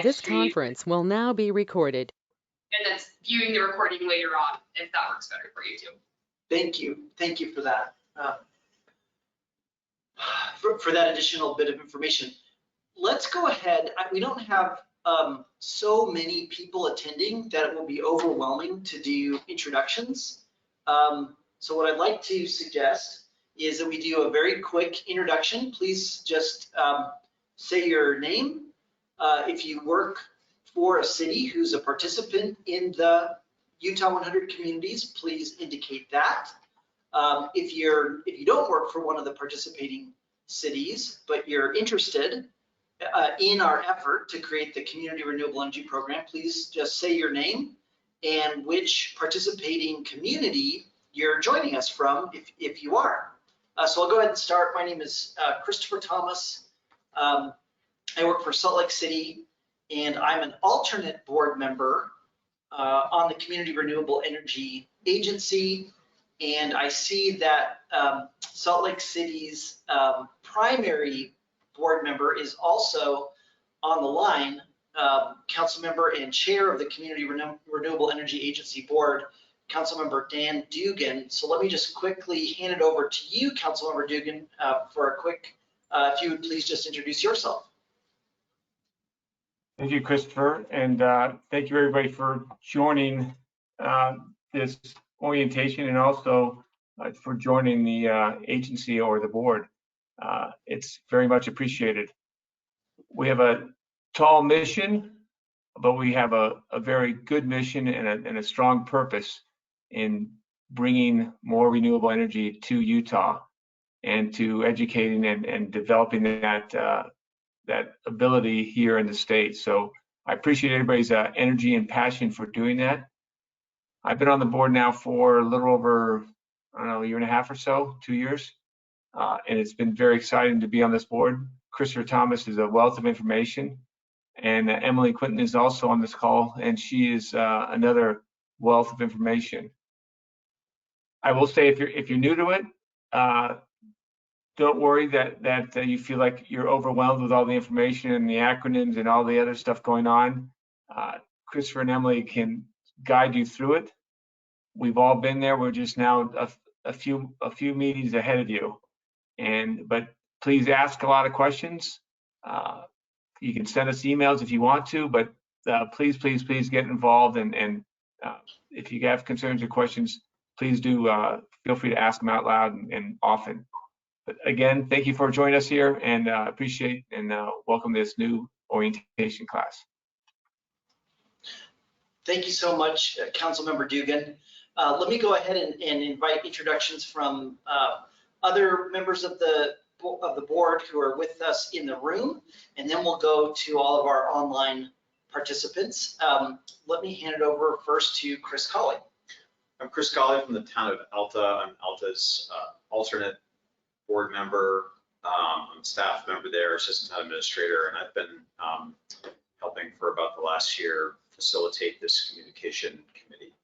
live This stream. conference will now be recorded. And then viewing the recording later on, if that works better for you too. Thank you for that. For that additional bit of information. Let's go ahead. We don't have so many people attending that it will be overwhelming to do introductions. So what I'd like to suggest is that we do a very quick introduction. Please just say your name. If you work for a city who's a participant in the Utah 100 communities, please indicate that. If you don't work for one of the participating cities, but you're interested in our effort to create the Community Renewable Energy Program, please just say your name and which participating community you're joining us from, if you are. So I'll go ahead and start. My name is Christopher Thomas. I work for Salt Lake City, and I'm an alternate board member on the Community Renewable Energy Agency. And I see that Salt Lake City's primary board member is also on the line, council member and chair of the Community Renewable Energy Agency Board, Councilmember Dan Dugan. So let me just quickly hand it over to you, Councilmember Dugan, for a quick, if you would please just introduce yourself. Thank you, Christopher, and thank you everybody for joining this orientation, and also for joining the agency or the board. It's very much appreciated. We have a tall mission, but we have a very good mission and a strong purpose in bringing more renewable energy to Utah and to educating and developing that ability here in the state. So I appreciate everybody's energy and passion for doing that. I've been on the board now for a little over, I don't know, a year and a half or so, 2 years. And it's been very exciting to be on this board. Christopher Thomas is a wealth of information, and Emily Quinton is also on this call, and she is another wealth of information. I will say, if you're new to it, don't worry that you feel like you're overwhelmed with all the information and the acronyms and all the other stuff going on. Christopher and Emily can guide you through it. We've all been there. We're just now a few meetings ahead of you. But please ask a lot of questions. You can send us emails if you want to, but please get involved. And if you have concerns or questions, please do feel free to ask them out loud and often. But again, thank you for joining us here, and appreciate and welcome this new orientation class. Thank you so much, Councilmember Dugan. Let me go ahead and invite introductions from other members of the board who are with us in the room, and then we'll go to all of our online participants. Let me hand it over first to Chris Colley. I'm Chris Colley from the town of Alta. I'm Alta's alternate board member. I'm a staff member there, assistant administrator, and I've been helping for about the last year facilitate this communication committee.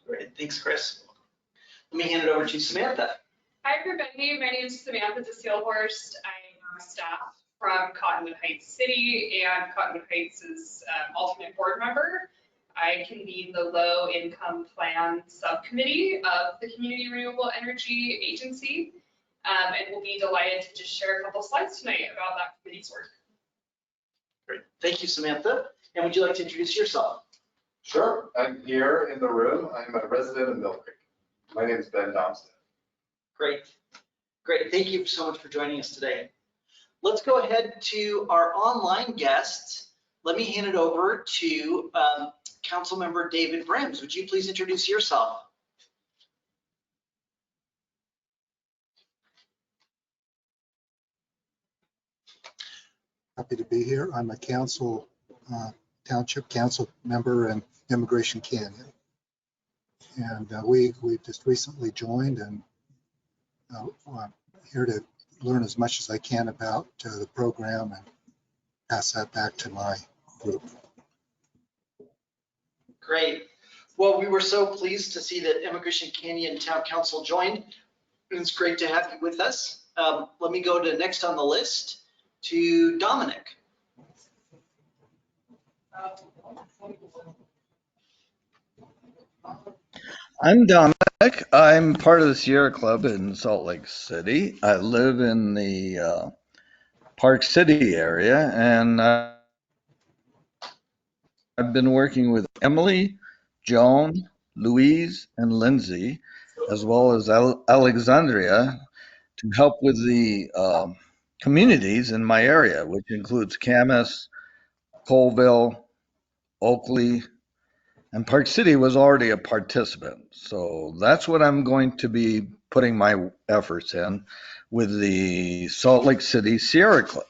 Great, thanks, Chris. Let me hand it over to Samantha. Hi, everybody. My name is Samantha DeSeelhorst. I'm staff from Cottonwood Heights City, and Cottonwood Heights is alternate board member. I convene the Low Income Plan Subcommittee of the Community Renewable Energy Agency, and we'll be delighted to just share a couple slides tonight about that committee's work. Great, thank you, Samantha. And would you like to introduce yourself? Sure, I'm here in the room. I'm a resident of Mill Creek. My name is Ben Domstead. Great. Thank you so much for joining us today. Let's go ahead to our online guests. Let me hand it over to Councilmember David Brems. Would you please introduce yourself? Happy to be here. I'm a township council member in Immigration Canyon. And we just recently joined, and I'm here to learn as much as I can about the program and pass that back to my group. Great. Well, we were so pleased to see that Immigration Canyon Town Council joined. It's great to have you with us. Let me go to next on the list to Dominic. I'm Dominic. I'm part of the Sierra Club in Salt Lake City. I live in the Park City area, and I've been working with Emily, Joan, Louise, and Lindsay, as well as Alexandria, to help with the communities in my area, which includes Camas, Colville, Oakley, and Park City was already a participant. So that's what I'm going to be putting my efforts in with the Salt Lake City Sierra Club.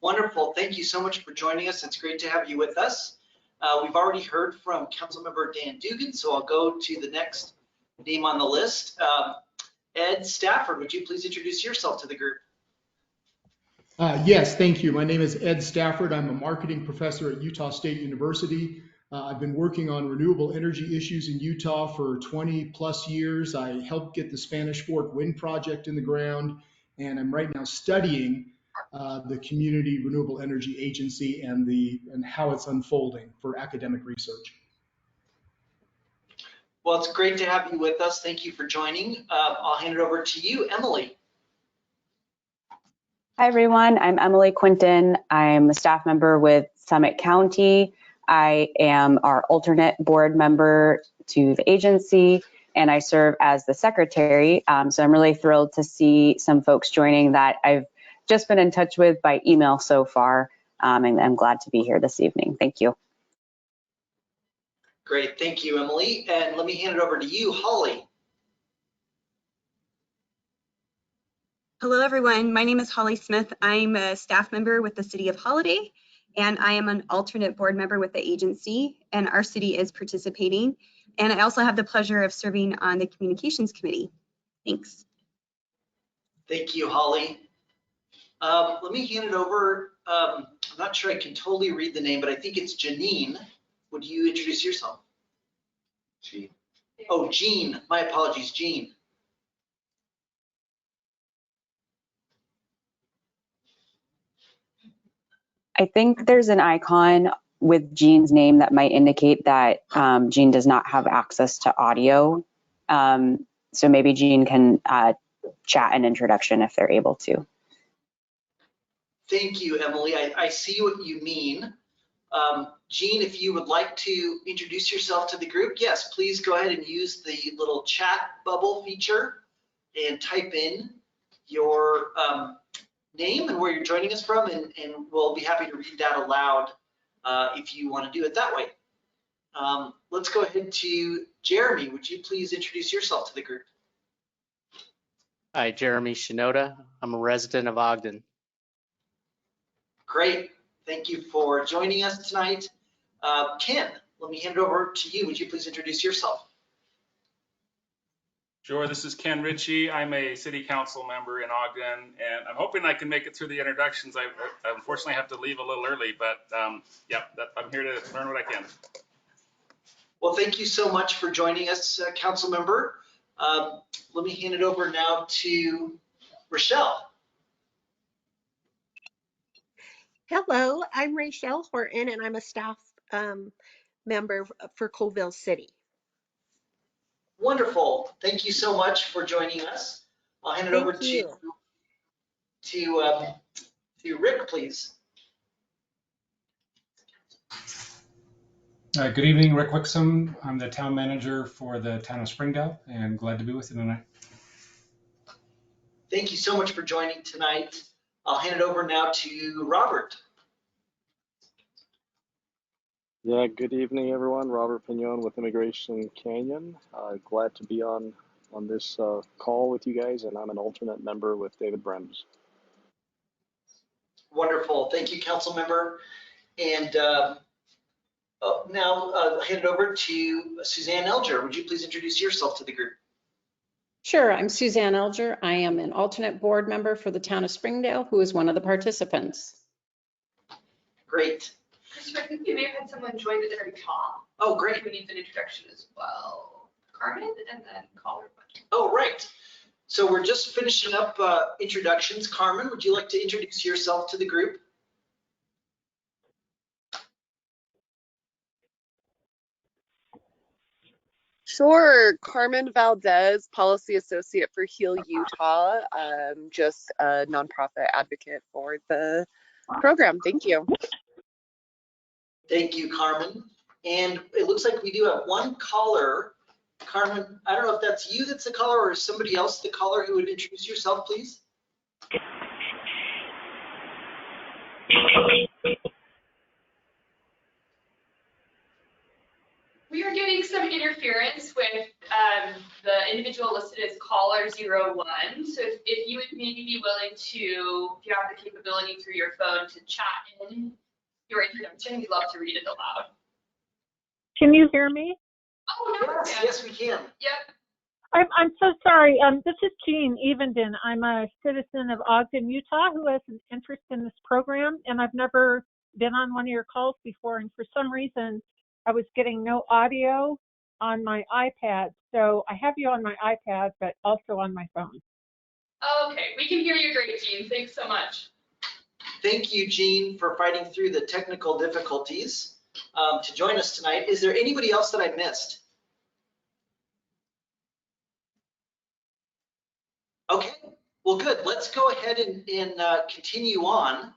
Wonderful. Thank you so much for joining us. It's great to have you with us. We've already heard from Councilmember Dan Dugan, so I'll go to the next name on the list. Ed Stafford, would you please introduce yourself to the group? Yes, thank you. My name is Ed Stafford. I'm a marketing professor at Utah State University. I've been working on renewable energy issues in Utah for 20 plus years. I helped get the Spanish Fork Wind Project in the ground, and I'm right now studying the Community Renewable Energy Agency and how it's unfolding for academic research. Well, it's great to have you with us. Thank you for joining. I'll hand it over to you, Emily. Hi, everyone. I'm Emily Quinton. I'm a staff member with Summit County. I am our alternate board member to the agency, and I serve as the secretary. So I'm really thrilled to see some folks joining that I've just been in touch with by email so far. And I'm glad to be here this evening. Thank you. Great. Thank you, Emily. And let me hand it over to you, Holly. Hello, everyone. My name is Holly Smith. I'm a staff member with the City of Holiday, and I am an alternate board member with the agency, and our city is participating. And I also have the pleasure of serving on the Communications Committee. Thanks. Thank you, Holly. Let me hand it over. I'm not sure I can totally read the name, but I think it's Janine. Would you introduce yourself? Jean. Oh, Jean. My apologies, Jean. I think there's an icon with Jean's name that might indicate that Jean does not have access to audio. So maybe Jean can chat an introduction if they're able to. Thank you, Emily. I see what you mean. Jean, if you would like to introduce yourself to the group, yes, please go ahead and use the little chat bubble feature and type in your name and where you're joining us from, and we'll be happy to read that aloud if you want to do it that way. Let's go ahead to Jeremy. Would you please introduce yourself to the group? Hi, Jeremy Shinoda. I'm a resident of Ogden. Great. Thank you for joining us tonight. Ken, let me hand it over to you. Would you please introduce yourself? Sure, this is Ken Ritchie. I'm a city council member in Ogden, and I'm hoping I can make it through the introductions. I unfortunately have to leave a little early, but yeah, I'm here to learn what I can. Well, thank you so much for joining us, council member. Let me hand it over now to Rochelle. Hello, I'm Rachel Horton, and I'm a staff member for Colville City. Wonderful. Thank you so much for joining us. I'll hand it over to Rick, please. Good evening, Rick Wixom. I'm the town manager for the town of Springdale, and glad to be with you tonight. Thank you so much for joining tonight. I'll hand it over now to Robert. Yeah, good evening, everyone. Robert Pignon with Immigration Canyon. Glad to be on this call with you guys, and I'm an alternate member with David Brems. Wonderful. Thank you, council member. And now I'll hand it over to Suzanne Elger. Would you please introduce yourself to the group? Sure, I'm Suzanne Elger. I am an alternate board member for the town of Springdale, who is one of the participants. Great. Christopher, I think you may have had someone join the very top. Oh, great. Who needs an introduction as well. Carmen, and then caller. Oh, right. So we're just finishing up introductions. Carmen, would you like to introduce yourself to the group? Sure. Carmen Valdez, Policy Associate for Heal Utah, just a nonprofit advocate for the program. Thank you. Thank you, Carmen. And it looks like we do have one caller. Carmen, I don't know if that's you that's the caller or somebody else the caller who would introduce yourself, please. We are getting some interference with the individual listed as caller 01. So if you would maybe be willing to, if you have the capability through your phone to chat in your introduction, we'd love to read it aloud. Can you hear me? Oh, no. Yes, yes, we can. Yep. I'm so sorry. This is Jean Evenden. I'm a citizen of Ogden, Utah, who has an interest in this program, and I've never been on one of your calls before, and for some reason, I was getting no audio on my iPad. So I have you on my iPad, but also on my phone. Okay, we can hear you great, Jean. Thanks so much. Thank you, Jean, for fighting through the technical difficulties to join us tonight. Is there anybody else that I missed? Okay, well, good. Let's go ahead and continue on.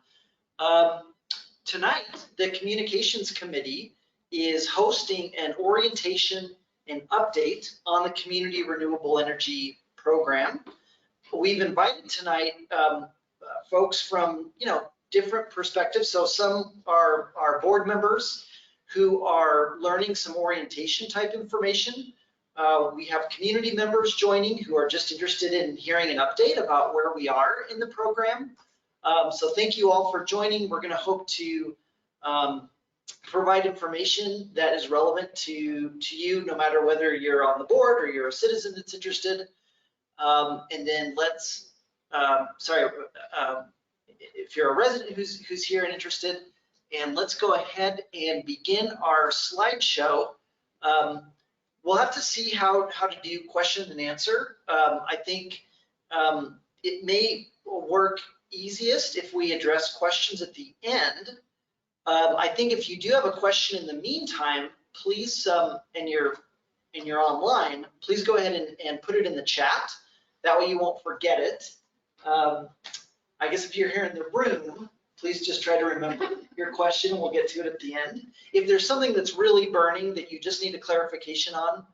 Tonight, the Communications Committee is hosting an orientation and update on the Community Renewable Energy Program. We've invited tonight folks from, different perspectives. So some are board members who are learning some orientation type information. We have community members joining who are just interested in hearing an update about where we are in the program. So thank you all for joining. We're going to hope to provide information that is relevant to you, no matter whether you're on the board or you're a citizen that's interested. And then let's, if you're a resident who's here and interested, and let's go ahead and begin our slideshow. We'll have to see how to do question and answer. I think it may work easiest if we address questions at the end. I think if you do have a question in the meantime, please, and you're online, please go ahead and put it in the chat. That way you won't forget it. I guess if you're here in the room, please just try to remember your question. We'll get to it at the end. If there's something that's really burning that you just need a clarification on,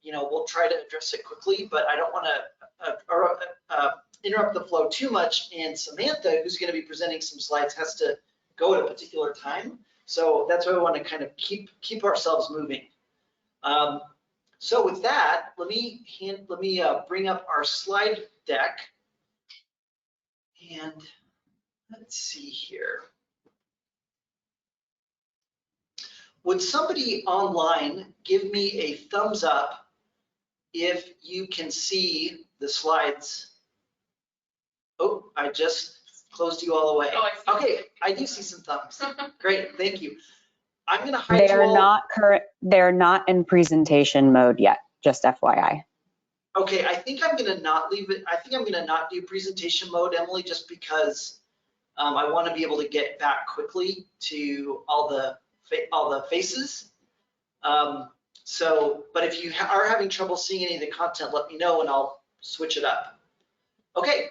we'll try to address it quickly, but I don't want to interrupt the flow too much. And Samantha, who's going to be presenting some slides, has to go at a particular time. So that's why we want to kind of keep ourselves moving. So with that, let me bring up our slide deck. And let's see here. Would somebody online give me a thumbs up if you can see the slides? Oh, I just closed you all away. Oh, I see. Okay, I do see some thumbs. Great, thank you. I'm going to hide you all. They're not in presentation mode yet, just FYI. Okay, I think I'm going to not leave it. I think I'm going to not do presentation mode, Emily, just because I want to be able to get back quickly to all the faces. But if you are having trouble seeing any of the content, let me know and I'll switch it up. Okay,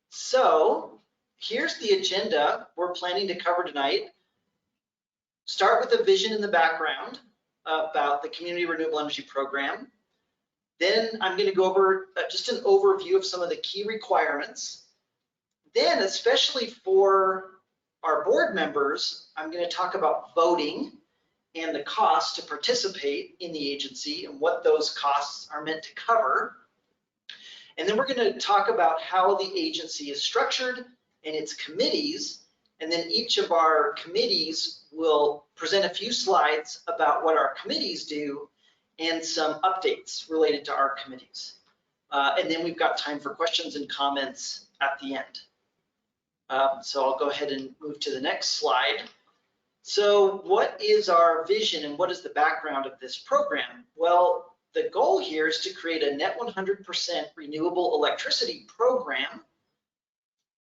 so here's the agenda we're planning to cover tonight. Start with a vision in the background about the Community Renewable Energy Program. Then I'm going to go over just an overview of some of the key requirements. Then, especially for our board members, I'm going to talk about voting and the cost to participate in the agency and what those costs are meant to cover. And then we're going to talk about how the agency is structured and its committees. And then each of our committees will present a few slides about what our committees do and some updates related to our committees. And then we've got time for questions and comments at the end. So I'll go ahead and move to the next slide. So what is our vision and what is the background of this program? Well, the goal here is to create a net 100% renewable electricity program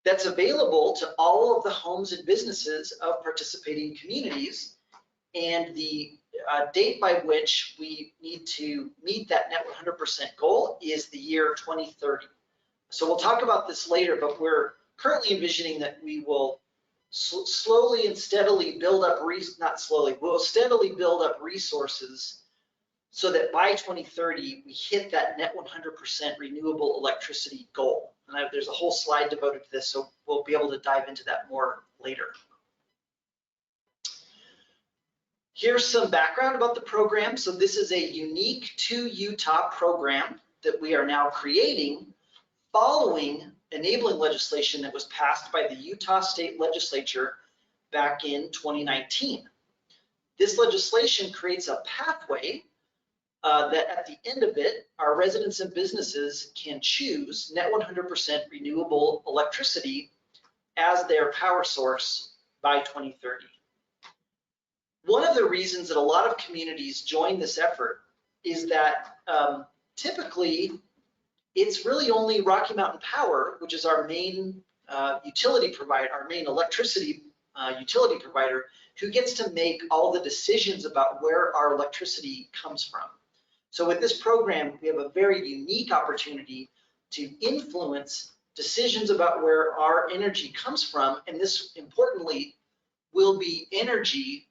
that's available to all of the homes and businesses of participating communities. and the date by which we need to meet that net 100% goal is the year 2030. So we'll talk about this later, but we're currently envisioning that we will slowly and steadily build up, not slowly, we'll steadily build up resources so that by 2030, we hit that net 100% renewable electricity goal. And there's a whole slide devoted to this, so we'll be able to dive into that more later. Here's some background about the program. So this is a unique to Utah program that we are now creating following enabling legislation that was passed by the Utah State Legislature back in 2019. This legislation creates a pathway that at the end of it, our residents and businesses can choose net 100% renewable electricity as their power source by 2030. One of the reasons that a lot of communities join this effort is that typically it's really only Rocky Mountain Power, which is our main utility provider, our main electricity utility provider, who gets to make all the decisions about where our electricity comes from. So with this program, we have a very unique opportunity to influence decisions about where our energy comes from, and this, importantly, will be energy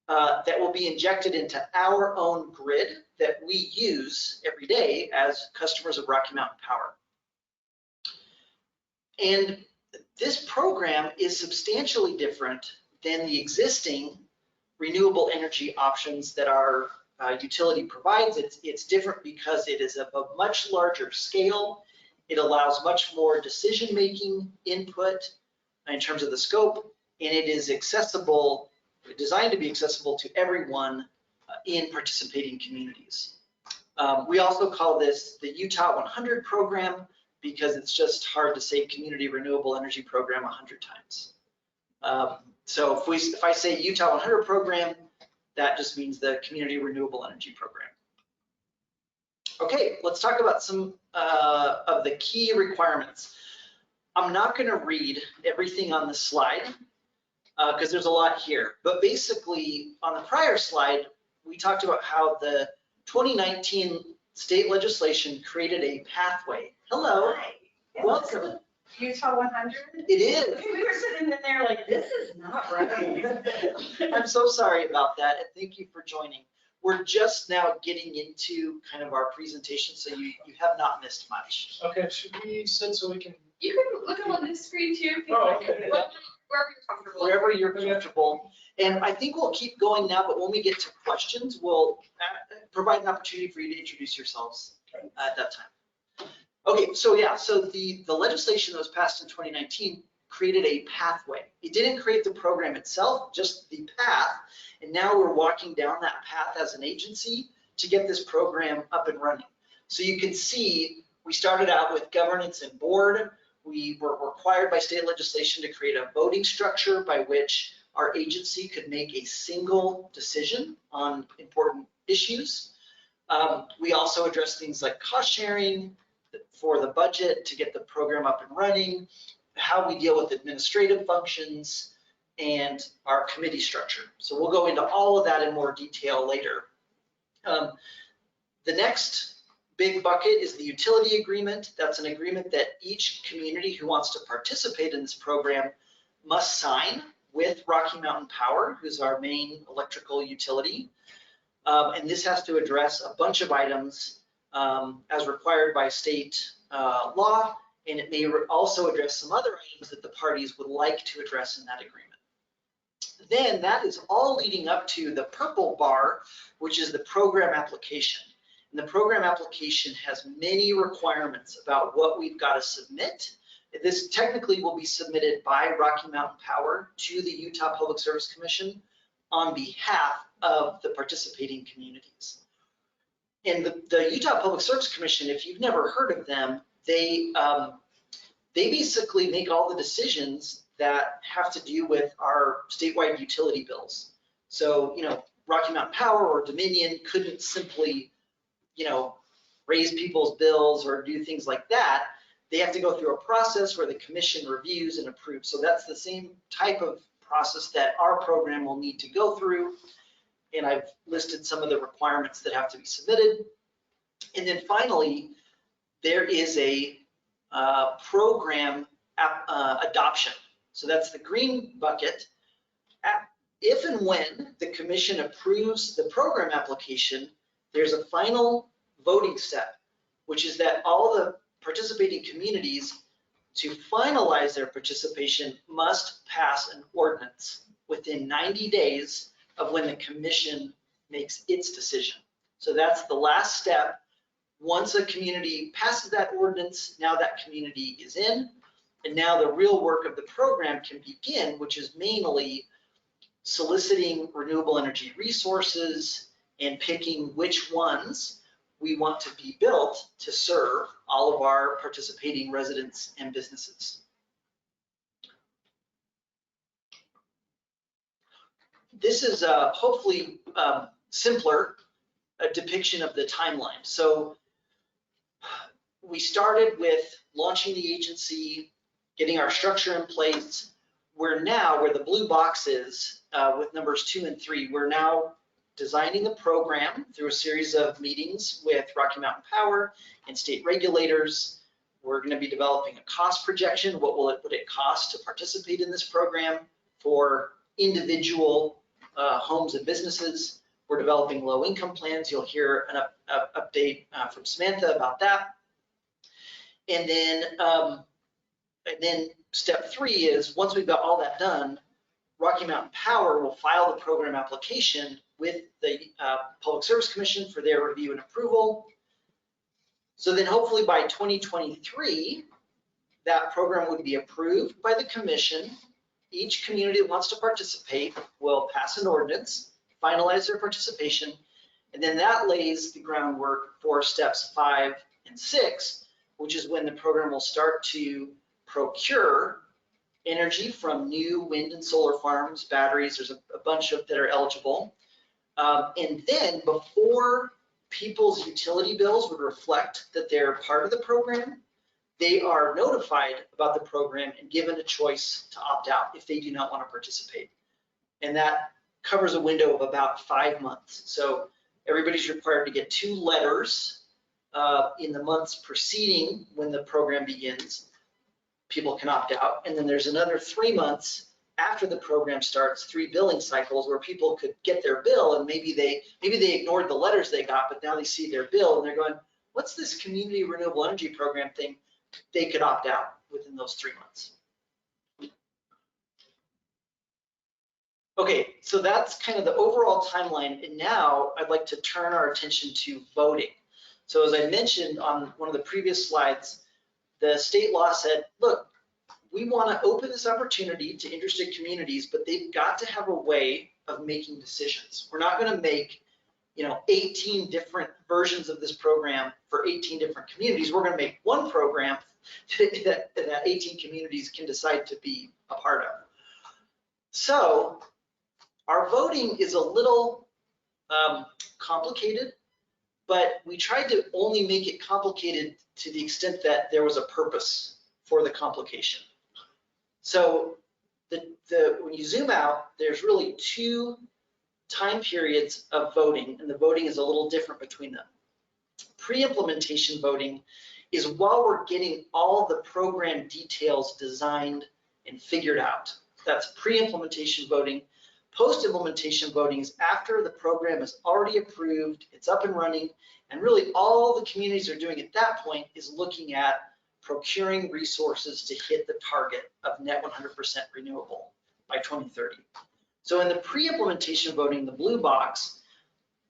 that will be injected into our own grid that we use every day as customers of Rocky Mountain Power. And this program is substantially different than the existing renewable energy options that our utility provides. It's different because it is of a much larger scale. It allows much more decision-making input in terms of the scope, and it is accessible, designed to be accessible to everyone in participating communities. We also call this the Utah 100 program because it's just hard to say community renewable energy program 100 times. So if I say Utah 100 program, that just means the community renewable energy program. Okay, let's talk about some of the key requirements. I'm not going to read everything on this slide because there's a lot here. But basically, on the prior slide, we talked about how the 2019 state legislation created a pathway. Hello. Hi. Welcome. Utah 100? It is. We were sitting in there like, this is not right. I'm so sorry about that, and thank you for joining. We're just now getting into kind of our presentation, so you have not missed much. Okay, should we sit so we can? You can look up on this screen too. Oh, okay. Wherever you're comfortable. Wherever you're comfortable. And I think we'll keep going now, but when we get to questions, we'll provide an opportunity for you to introduce yourselves at that time. Okay, so yeah, so the legislation that was passed in 2019 created a pathway. It didn't create the program itself, just the path. And now we're walking down that path as an agency to get this program up and running. So you can see we started out with governance and board. We were required by state legislation to create a voting structure by which our agency could make a single decision on important issues. We also addressed things like cost sharing for the budget to get the program up and running, how we deal with administrative functions, and our committee structure. So we'll go into all of that in more detail later. The next big bucket is the utility agreement. That's an agreement that each community who wants to participate in this program must sign with Rocky Mountain Power, who's our main electrical utility. And this has to address a bunch of items as required by state law, and it may also address some other items that the parties would like to address in that agreement. Then that is all leading up to the purple bar, which is the program application. And the program application has many requirements about what we've got to submit. This technically will be submitted by Rocky Mountain Power to the Utah Public Service Commission on behalf of the participating communities. And the Utah Public Service Commission, if you've never heard of them, they basically make all the decisions that have to do with our statewide utility bills. So, you know, Rocky Mountain Power or Dominion couldn't simply, you know, raise people's bills or do things like that. They have to go through a process where the commission reviews and approves. So that's the same type of process that our program will need to go through. and I've listed some of the requirements that have to be submitted. And then finally, there is a program adoption. So that's the green bucket. If and when the commission approves the program application, there's a final voting step, which is that all the participating communities, to finalize their participation, must pass an ordinance within 90 days of when the commission makes its decision. So that's the last step. Once a community passes that ordinance, now that community is in, and now the real work of the program can begin, which is mainly soliciting renewable energy resources and picking which ones we want to be built to serve all of our participating residents and businesses. This is hopefully simpler a depiction of the timeline. So we started with launching the agency, getting our structure in place. We're now, where the blue box is with numbers 2 and 3, we're now designing the program through a series of meetings with Rocky Mountain Power and state regulators. We're going to be developing a cost projection. What would it cost to participate in this program for individual homes and businesses? We're developing low income plans. You'll hear an update from Samantha about that. And then step 3 is, once we've got all that done, Rocky Mountain Power will file the program application with the Public Service Commission for their review and approval. So then hopefully by 2023, that program would be approved by the commission. Each community that wants to participate will pass an ordinance, finalize their participation, and then that lays the groundwork for steps 5 and 6, which is when the program will start to procure energy from new wind and solar farms, batteries. There's a bunch of that are eligible. And then before people's utility bills would reflect that they're part of the program, they are notified about the program and given a choice to opt out if they do not want to participate. And that covers a window of about 5 months. So everybody's required to get 2 letters in the months preceding when the program begins. People can opt out. And then there's another 3 months after the program starts, 3 billing cycles where people could get their bill, and maybe they ignored the letters they got, but now they see their bill and they're going, what's this community renewable energy program thing? They could opt out within those 3 months. Okay, so that's kind of the overall timeline. And now I'd like to turn our attention to voting. So as I mentioned on one of the previous slides, the state law said, look, we want to open this opportunity to interested communities, but they've got to have a way of making decisions. We're not going to make 18 different versions of this program for 18 different communities. We're going to make one program that 18 communities can decide to be a part of. So our voting is a little complicated, but we tried to only make it complicated to the extent that there was a purpose for the complication. So when you zoom out, there's really 2 time periods of voting, and the voting is a little different between them. Pre-implementation voting is while we're getting all the program details designed and figured out. That's pre-implementation voting. Post-implementation voting is after the program is already approved, it's up and running, and really all the communities are doing at that point is looking at procuring resources to hit the target of net 100% renewable by 2030. So in the pre-implementation voting, the blue box,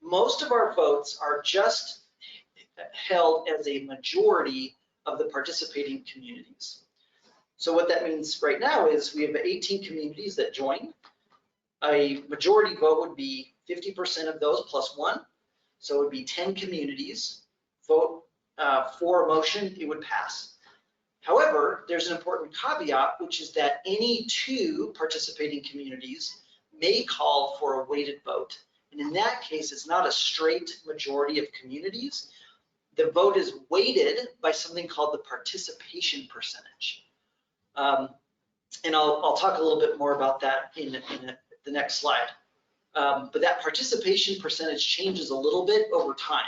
most of our votes are just held as a majority of the participating communities. So what that means right now is we have 18 communities that join. A majority vote would be 50% of those plus 1. So it would be 10 communities vote for a motion, it would pass. However, there's an important caveat, which is that any 2 participating communities may call for a weighted vote. And in that case, it's not a straight majority of communities. The vote is weighted by something called the participation percentage. And I'll talk a little bit more about that in the next slide. But that participation percentage changes a little bit over time.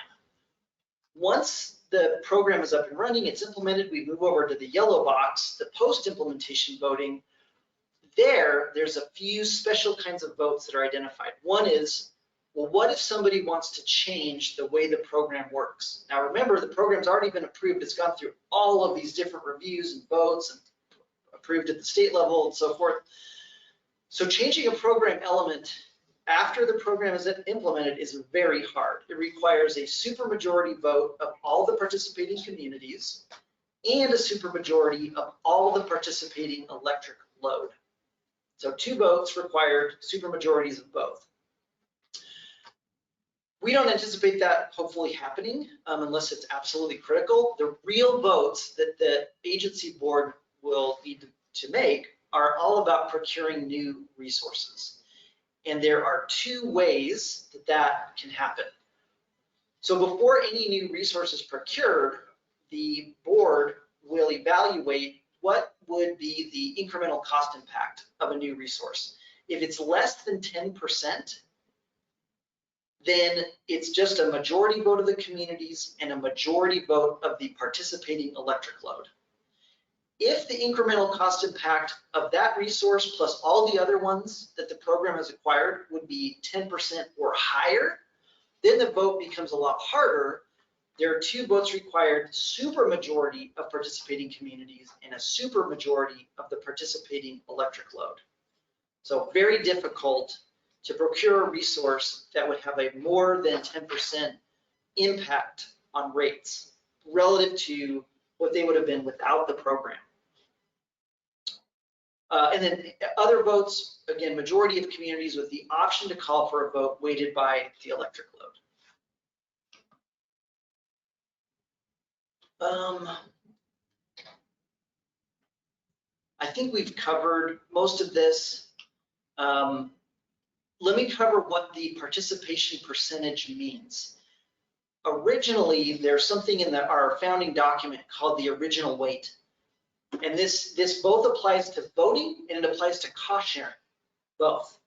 Once the program is up and running, it's implemented, we move over to the yellow box, the post-implementation voting. There's a few special kinds of votes that are identified. One is, well, what if somebody wants to change the way the program works? Now remember, the program's already been approved. It's gone through all of these different reviews and votes and approved at the state level and so forth. So changing a program element after the program is implemented is very hard. It requires a supermajority vote of all the participating communities and a supermajority of all the participating electric load. So 2 votes required, supermajorities of both. We don't anticipate that hopefully happening unless it's absolutely critical. The real votes that the agency board will need to make are all about procuring new resources. And there are 2 ways that that can happen. So before any new resource is procured, the board will evaluate what would be the incremental cost impact of a new resource. If it's less than 10%, then it's just a majority vote of the communities and a majority vote of the participating electric load. If the incremental cost impact of that resource plus all the other ones that the program has acquired would be 10% or higher, then the vote becomes a lot harder. There are 2 votes required, supermajority of participating communities and a supermajority of the participating electric load. So very difficult to procure a resource that would have a more than 10% impact on rates relative to what they would have been without the program. And then other votes, again, majority of communities with the option to call for a vote weighted by the electric load. I think we've covered most of this. Let me cover what the participation percentage means. Originally, there's something in our founding document called the original weight. And this both applies to voting and it applies to cost sharing, both.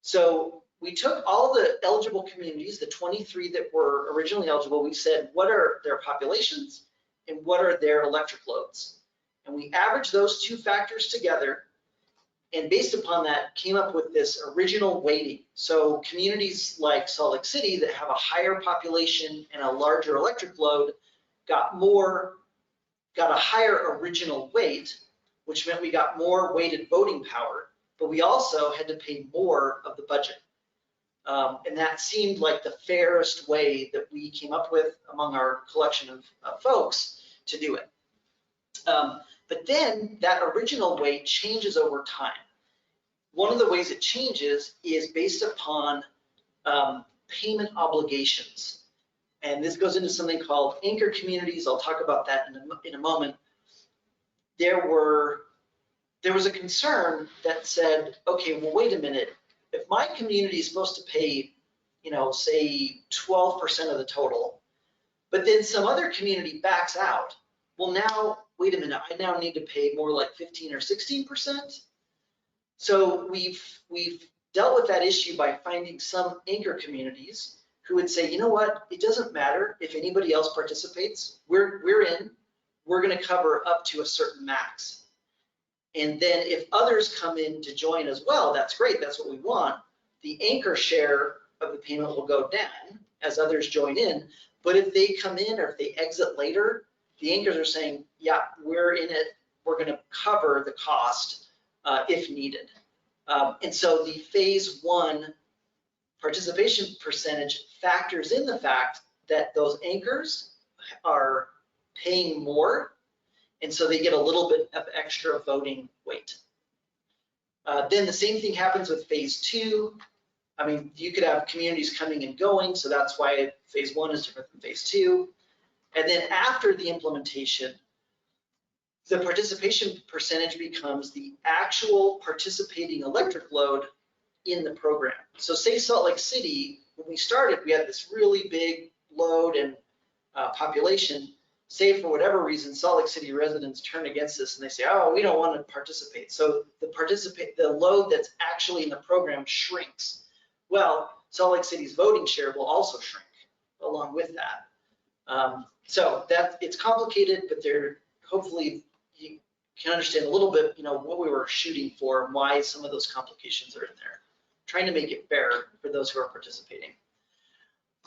So we took all the eligible communities, the 23 that were originally eligible, we said, what are their populations and what are their electric loads? And we averaged those 2 factors together, and based upon that came up with this original weighting. So communities like Salt Lake City that have a higher population and a larger electric load got a higher original weight, which meant we got more weighted voting power, but we also had to pay more of the budget. And that seemed like the fairest way that we came up with among our collection of folks to do it. But then that original weight changes over time. One of the ways it changes is based upon payment obligations. And this goes into something called anchor communities. I'll talk about that in a moment. There was a concern that said, okay, well, wait a minute. If my community is supposed to pay, say 12% of the total, but then some other community backs out, well, now, wait a minute, I now need to pay more like 15 or 16%. So we've dealt with that issue by finding some anchor communities who would say, you know what, it doesn't matter if anybody else participates, we're in, we're gonna cover up to a certain max. And then if others come in to join as well, that's great, that's what we want. The anchor share of the payment will go down as others join in, but if they come in or if they exit later, the anchors are saying, yeah, we're in it, we're gonna cover the cost if needed. And so the phase 1 participation percentage factors in the fact that those anchors are paying more, and so they get a little bit of extra voting weight. Then the same thing happens with phase 2. I mean, you could have communities coming and going, so that's why phase 1 is different than phase 2. And then after the implementation, the participation percentage becomes the actual participating electric load in the program. So say Salt Lake City, when we started, we had this really big load and population. Say for whatever reason, Salt Lake City residents turn against this and they say, oh, we don't want to participate. So the load that's actually in the program shrinks. Well, Salt Lake City's voting share will also shrink along with that. So that it's complicated, but there hopefully you can understand a little bit, what we were shooting for and why some of those complications are in there. Trying to make it fair for those who are participating.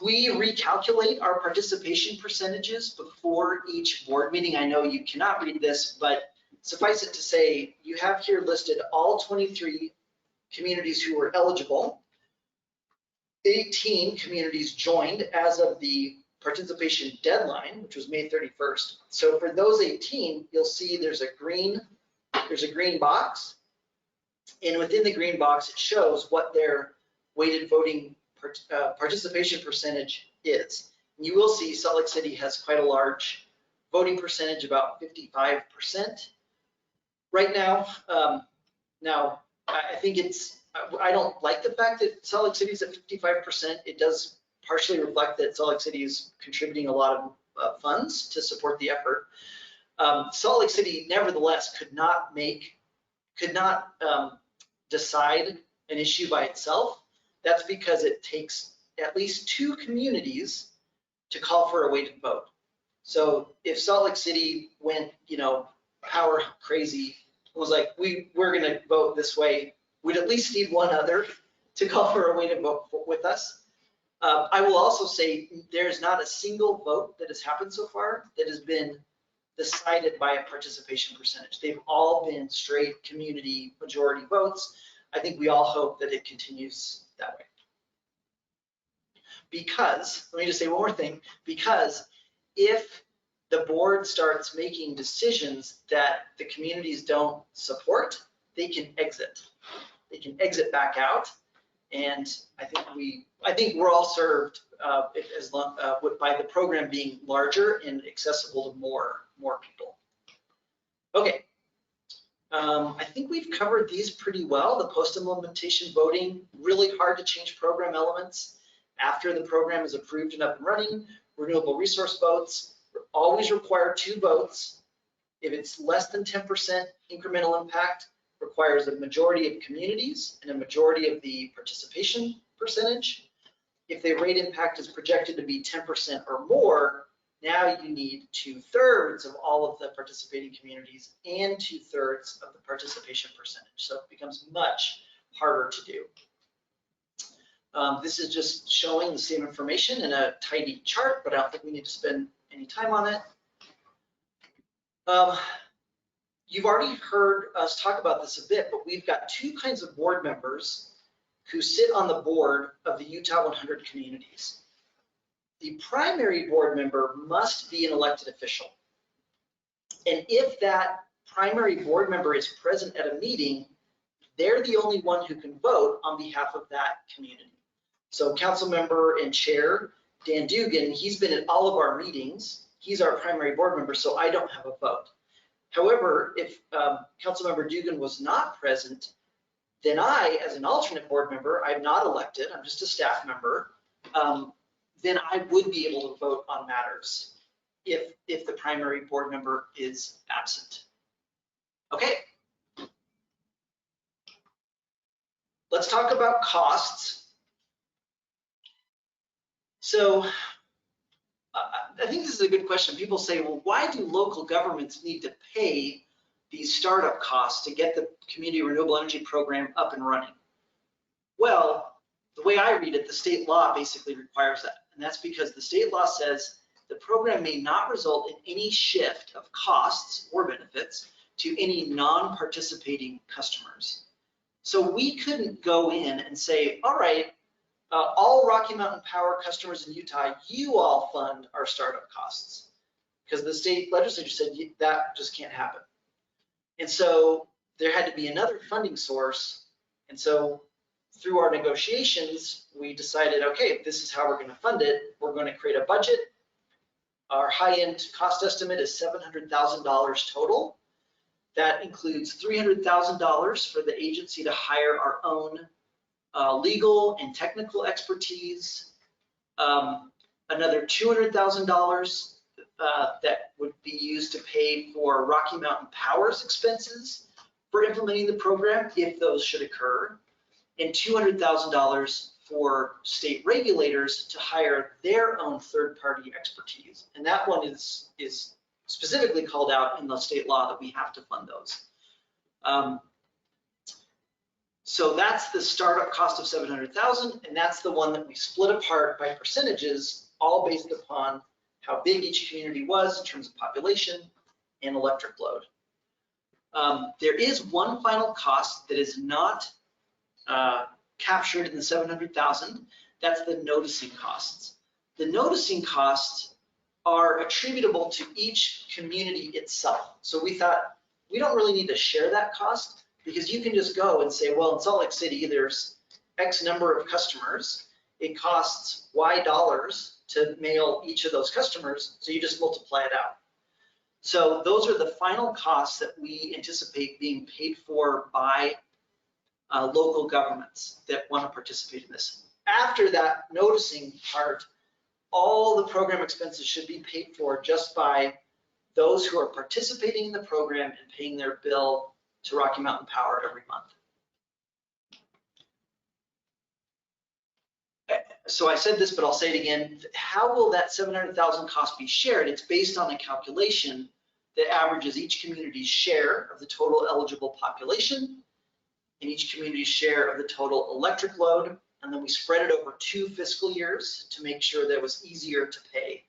We recalculate our participation percentages before each board meeting. I know you cannot read this, but suffice it to say, you have here listed all 23 communities who were eligible. 18 communities joined as of the participation deadline, which was May 31st. So for those 18, you'll see there's a green box, and within the green box, it shows what their weighted voting participation percentage is. And you will see Salt Lake City has quite a large voting percentage, about 55% right now. Now, I think I don't like the fact that Salt Lake City is at 55%. It does partially reflect that Salt Lake City is contributing a lot of funds to support the effort. Salt Lake City, nevertheless, could not decide an issue by itself. That's because it takes at least 2 communities to call for a weighted vote. So if Salt Lake City went, power crazy, was like, we're going to vote this way, we'd at least need one other to call for a weighted vote with us. I will also say there's not a single vote that has happened so far that has been decided by a participation percentage. They've all been straight community majority votes. I think we all hope that it continues that way. Because, let me just say one more thing, because if the board starts making decisions that the communities don't support, they can exit. They can exit back out. And I think we're all served by the program being larger and accessible to more people. Okay. I think we've covered these pretty well. The post-implementation voting, really hard to change program elements after the program is approved and up and running. Renewable resource votes always require 2 votes. If it's less than 10% incremental impact, requires a majority of communities and a majority of the participation percentage. If the rate impact is projected to be 10% or more, now you need 2/3 of all of the participating communities and 2/3 of the participation percentage. So it becomes much harder to do. This is just showing the same information in a tidy chart, but I don't think we need to spend any time on it. You've already heard us talk about this a bit, but we've got 2 kinds of board members who sit on the board of the Utah 100 communities. The primary board member must be an elected official. And if that primary board member is present at a meeting, they're the only one who can vote on behalf of that community. So council member and chair, Dan Dugan, he's been at all of our meetings. He's our primary board member, so I don't have a vote. However, if Councilmember Dugan was not present, then I, as an alternate board member, I'm not elected, I'm just a staff member, then I would be able to vote on matters if the primary board member is absent. Okay. Let's talk about costs. So I think this is a good question. People say, well, why do local governments need to pay these startup costs to get the community renewable energy program up and running? Well, the way I read it, the state law basically requires that. And that's because the state law says the program may not result in any shift of costs or benefits to any non-participating customers. So we couldn't go in and say, all right, all Rocky Mountain Power customers in Utah, you all fund our startup costs. Because the state legislature said that just can't happen. And so there had to be another funding source. And so through our negotiations, we decided, okay, if this is how we're going to fund it, we're going to create a budget. Our high-end cost estimate is $700,000 total. That includes $300,000 for the agency to hire our own legal and technical expertise, another $200,000 that would be used to pay for Rocky Mountain Power's expenses for implementing the program, if those should occur, and $200,000 for state regulators to hire their own third-party expertise. And that one is specifically called out in the state law that we have to fund those. So that's the startup cost of 700,000, and that's the one that we split apart by percentages, all based upon how big each community was in terms of population and electric load. There is one final cost that is not captured in the 700,000. That's the noticing costs. The noticing costs are attributable to each community itself. So we thought we don't really need to share that cost, because you can just go and say, well, in Salt Lake City, there's X number of customers. It costs Y dollars to mail each of those customers, so you just multiply it out. So those are the final costs that we anticipate being paid for by local governments that want to participate in this. After that noticing part, all the program expenses should be paid for just by those who are participating in the program and paying their bill to Rocky Mountain Power every month. So I said this, but I'll say it again. How will that 700,000 cost be shared? It's based on a calculation that averages each community's share of the total eligible population and each community's share of the total electric load. And then we spread it over 2 fiscal years to make sure that it was easier to pay.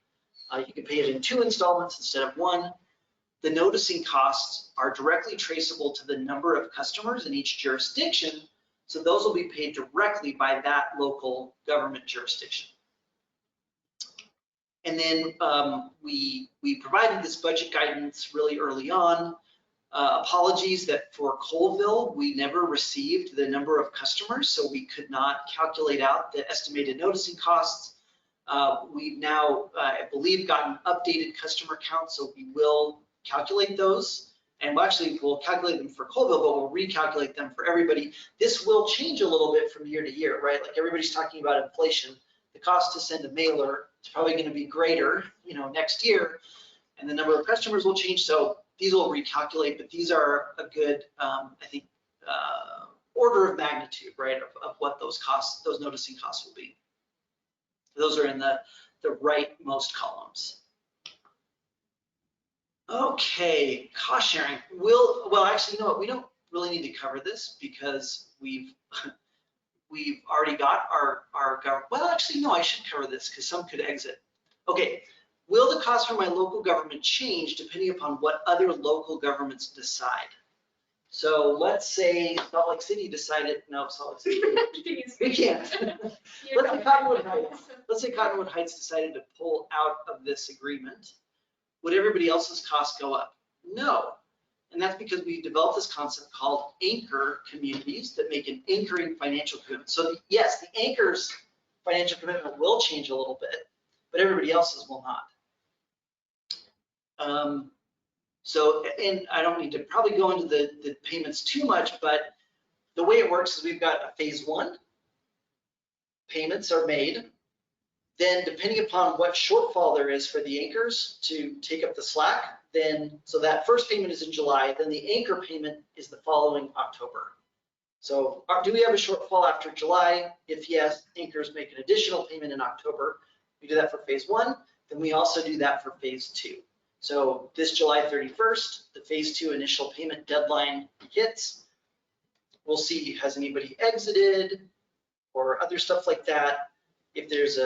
You can pay it in 2 installments instead of 1. The noticing costs are directly traceable to the number of customers in each jurisdiction, so those will be paid directly by that local government jurisdiction. And then we provided this budget guidance really early on. Apologies that for Colville, we never received the number of customers, so we could not calculate out the estimated noticing costs. We've now, I believe, gotten updated customer counts, so we will calculate those, and we'll calculate them for Colville, but we'll recalculate them for everybody. This will change a little bit from year to year, right? Like everybody's talking about inflation. The cost to send a mailer is probably going to be greater, next year, and the number of customers will change. So these will recalculate, but these are a good, I think, order of magnitude, right, of what those costs, those noticing costs will be. Those are in the rightmost columns. Okay, cost sharing. Well, actually, you know what? We don't really need to cover this because we've already got our government. Well, actually, no, I should cover this because some could exit. Okay, will the cost for my local government change depending upon what other local governments decide? So let's say Salt Lake City decided, no, Salt Lake City, we can't. Let's say Cottonwood Heights decided to pull out of this agreement. Would everybody else's costs go up? No. And that's because we developed this concept called anchor communities that make an anchoring financial commitment. So yes, the anchor's financial commitment will change a little bit, but everybody else's will not. So, and I don't need to probably go into the payments too much, but the way it works is we've got a phase 1. Payments are made. Then depending upon what shortfall there is for the anchors to take up the slack, then, so that first payment is in July, then the anchor payment is the following October. So do we have a shortfall after July? If yes, anchors make an additional payment in October. We do that for phase 1. Then we also do that for phase 2. So this July 31st, the phase 2 initial payment deadline hits. We'll see, has anybody exited or other stuff like that. If there's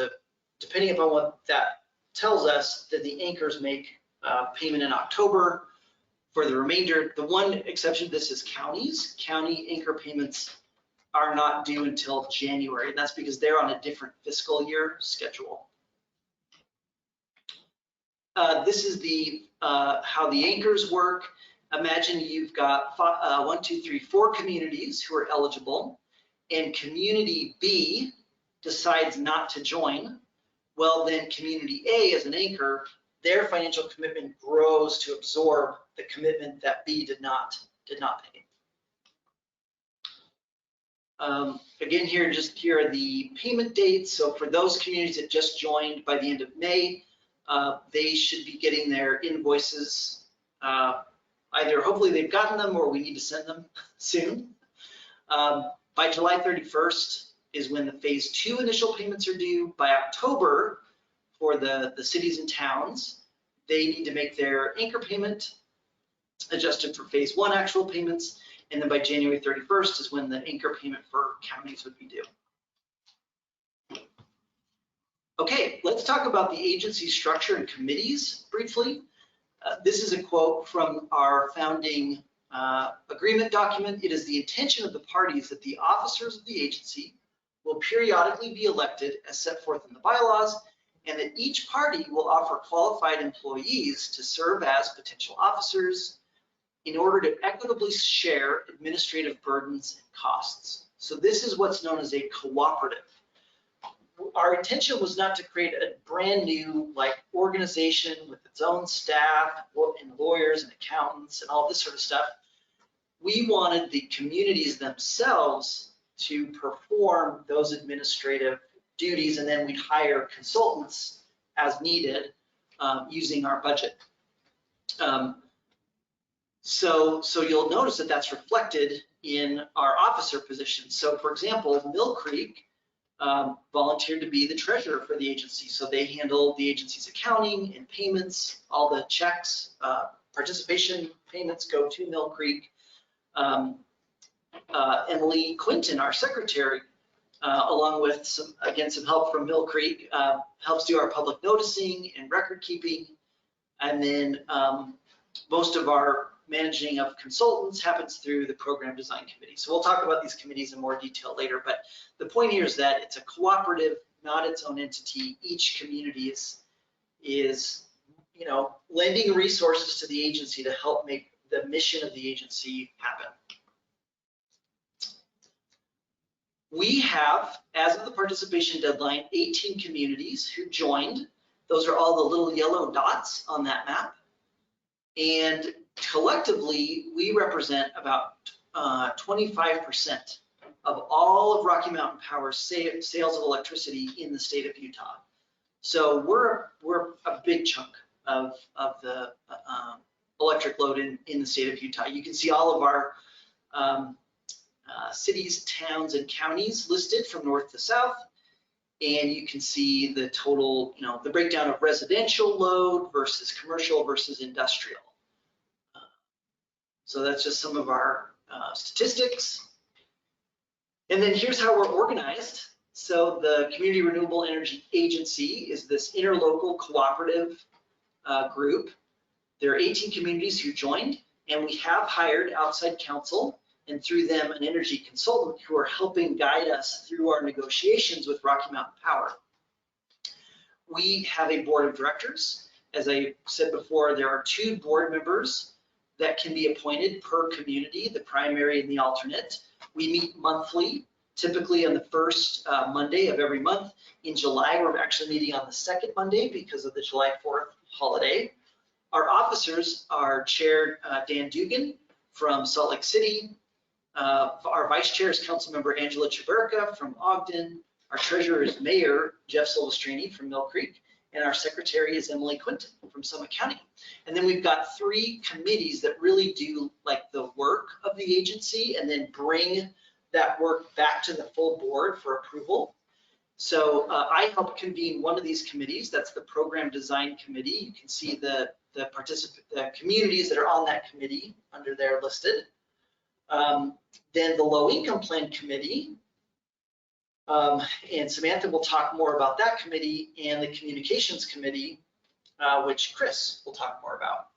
depending upon what that tells us, that the anchors make payment in October. For the remainder, the one exception to this is counties. County anchor payments are not due until January, and that's because they're on a different fiscal year schedule. This is how the anchors work. Imagine you've got 4 communities who are eligible, and community B decides not to join. Well, then community A as an anchor, their financial commitment grows to absorb the commitment that B did not pay. Again, here are the payment dates. So for those communities that just joined by the end of May, they should be getting their invoices. Either hopefully they've gotten them or we need to send them soon. By July 31st, is when the phase 2 initial payments are due. By October, for the cities and towns, they need to make their anchor payment adjusted for phase 1 actual payments. And then by January 31st is when the anchor payment for counties would be due. Okay, let's talk about the agency structure and committees briefly. This is a quote from our founding agreement document. It is the intention of the parties that the officers of the agency will periodically be elected as set forth in the bylaws, and that each party will offer qualified employees to serve as potential officers in order to equitably share administrative burdens and costs. So this is what's known as a cooperative. Our intention was not to create a brand new organization with its own staff and lawyers and accountants and all this sort of stuff. We wanted the communities themselves to perform those administrative duties, and then we'd hire consultants as needed using our budget. So you'll notice that that's reflected in our officer positions. So for example, Mill Creek volunteered to be the treasurer for the agency. So they handle the agency's accounting and payments, all the checks, participation payments go to Mill Creek. Emily Quinton, our secretary, along with some help from Mill Creek, helps do our public noticing and record keeping. And then most of our managing of consultants happens through the program design committee. So we'll talk about these committees in more detail later, but the point here is that it's a cooperative, not its own entity. Each community is lending resources to the agency to help make the mission of the agency happen. We have, as of the participation deadline, 18 communities who joined. Those are all the little yellow dots on that map. And collectively, we represent about 25% of all of Rocky Mountain Power's sales of electricity in the state of Utah. So we're a big chunk of the electric load in the state of Utah. You can see all of our cities, towns, and counties listed from north to south. And you can see the total, the breakdown of residential load versus commercial versus industrial. So that's just some of our statistics. And then here's how we're organized. So the Community Renewable Energy Agency is this interlocal cooperative group. There are 18 communities who joined, and we have hired outside counsel and through them an energy consultant who are helping guide us through our negotiations with Rocky Mountain Power. We have a board of directors. As I said before, there are 2 board members that can be appointed per community, the primary and the alternate. We meet monthly, typically on the first Monday of every month. In July, we're actually meeting on the second Monday because of the July 4th holiday. Our officers are Chair Dan Dugan from Salt Lake City. Our vice chair is Councilmember Angela Chaberka from Ogden. Our treasurer is Mayor Jeff Silvestrini from Mill Creek. And our secretary is Emily Quinton from Summit County. And then we've got 3 committees that really do the work of the agency and then bring that work back to the full board for approval. So I help convene one of these committees. That's the Program Design Committee. You can see the communities that are on that committee under there listed. Then the Low Income Plan Committee. And Samantha will talk more about that committee, and the Communications Committee, which Chris will talk more about.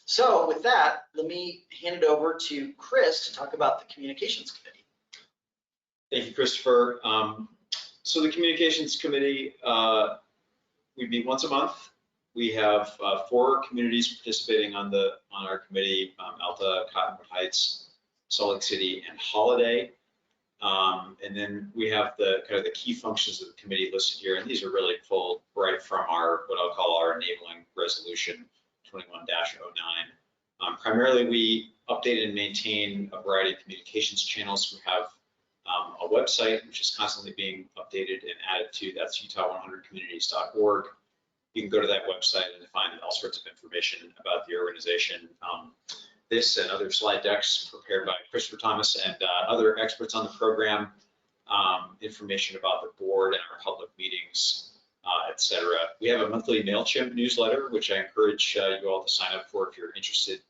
So with that, let me hand it over to Chris to talk about the Communications Committee. Thank you, Christopher. So the Communications Committee, we meet once a month. We have 4 communities participating on our committee: Alta, Cottonwood Heights, Salt Lake City, and Holiday. And then we have the kind of the key functions of the committee listed here, and these are really pulled right from our what I'll call our enabling resolution 21-09. Primarily, we update and maintain a variety of communications channels. We have a website which is constantly being updated and added to. That's utah100communities.org. You can go to that website and find all sorts of information about the organization. this and other slide decks prepared by Christopher Thomas and other experts on the program, information about the board and our public meetings, etc. We have a monthly MailChimp newsletter, which I encourage you all to sign up for if you're interested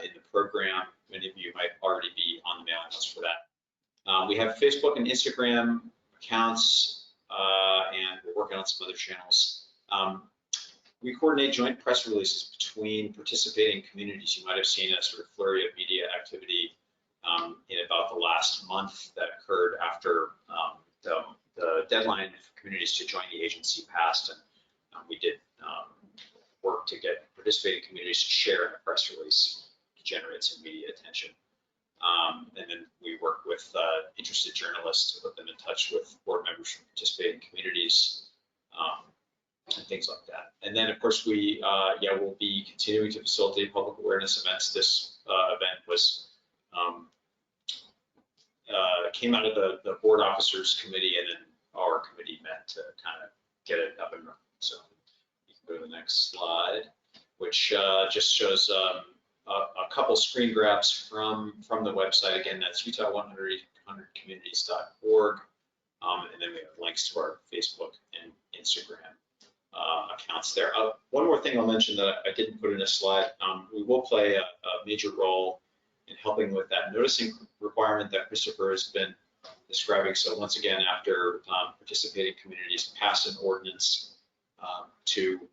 in the program. Many of you might already be on the mailing list for that. We have Facebook and Instagram accounts, and we're working on some other channels. We coordinate joint press releases between participating communities. You might have seen a sort of flurry of media activity in about the last month that occurred after the deadline for communities to join the agency passed, and we did work to get participating communities to share in a press release to generate some media attention. And then we work with interested journalists to put them in touch with board members from participating communities and things like that. And then, of course, we will be continuing to facilitate public awareness events. This event was came out of the board officers committee, and then our committee met to kind of get it up and running. So you can go to the next slide, which just shows a couple screen grabs from the website. Again, that's utah100communities.org. And then we have links to our Facebook and Instagram accounts there. One more thing I'll mention that I didn't put in a slide. We will play a major role in helping with that noticing requirement that Christopher has been describing. So once again, after participating communities pass an ordinance to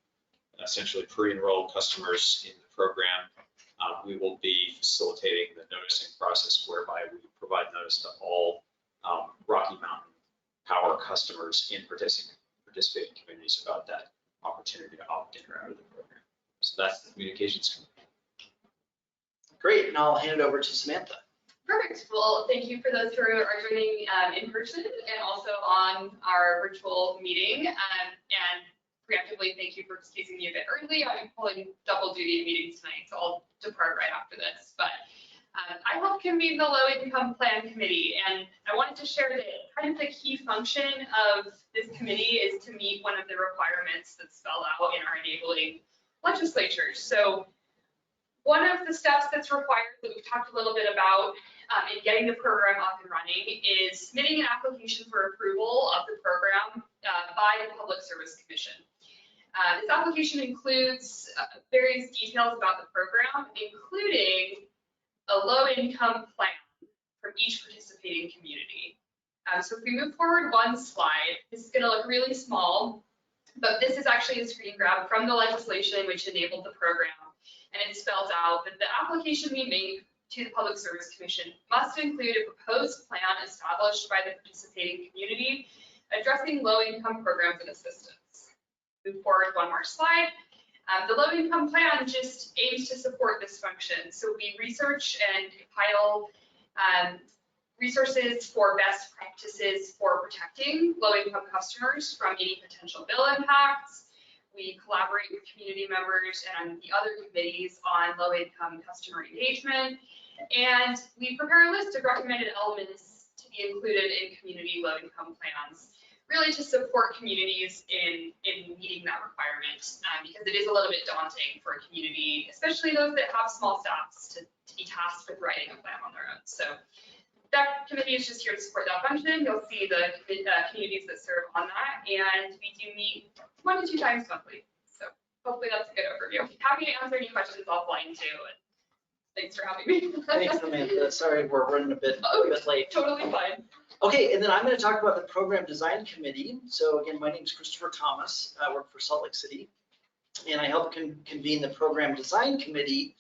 essentially pre-enroll customers in the program, we will be facilitating the noticing process whereby we provide notice to all Rocky Mountain Power customers in participating communities about that opportunity to opt in or out of the program. So that's the communications committee. Great, and I'll hand it over to Samantha. Perfect. Well, thank you for those who are joining in person and also on our virtual meeting. And preemptively, thank you for excusing me a bit early. I'm pulling double duty meetings tonight, so I'll depart right after this. But I help convene the Low Income Plan Committee, and I wanted to share that kind of the key function of this committee is to meet one of the requirements that's spelled out in our enabling legislatures. So one of the steps that's required that we've talked a little bit about in getting the program up and running is submitting an application for approval of the program by the Public Service Commission. This application includes various details about the program, including a low-income plan from each participating community. So if we move forward one slide, this is going to look really small, but this is actually a screen grab from the legislation which enabled the program. And it spells out that the application we make to the Public Service Commission must include a proposed plan established by the participating community addressing low-income programs and assistance. Move forward one more slide. The low-income plan just aims to support this function. So we research and compile resources for best practices for protecting low-income customers from any potential bill impacts. We collaborate with community members and the other committees on low-income customer engagement. And we prepare a list of recommended elements to be included in community low-income plans, really to support communities in meeting that requirement, because it is a little bit daunting for a community, especially those that have small staffs, to be tasked with writing a plan on their own. So that committee is just here to support that function. You'll see the communities that serve on that, and we do meet 1 to 2 times monthly. So hopefully that's a good overview. Happy to answer any questions offline too. And thanks for having me. Thanks, Samantha. Sorry, we're running a bit late. Totally fine. Okay, and then I'm going to talk about the Program Design Committee. So again, my name is Christopher Thomas. I work for Salt Lake City, and I help convene the Program Design Committee.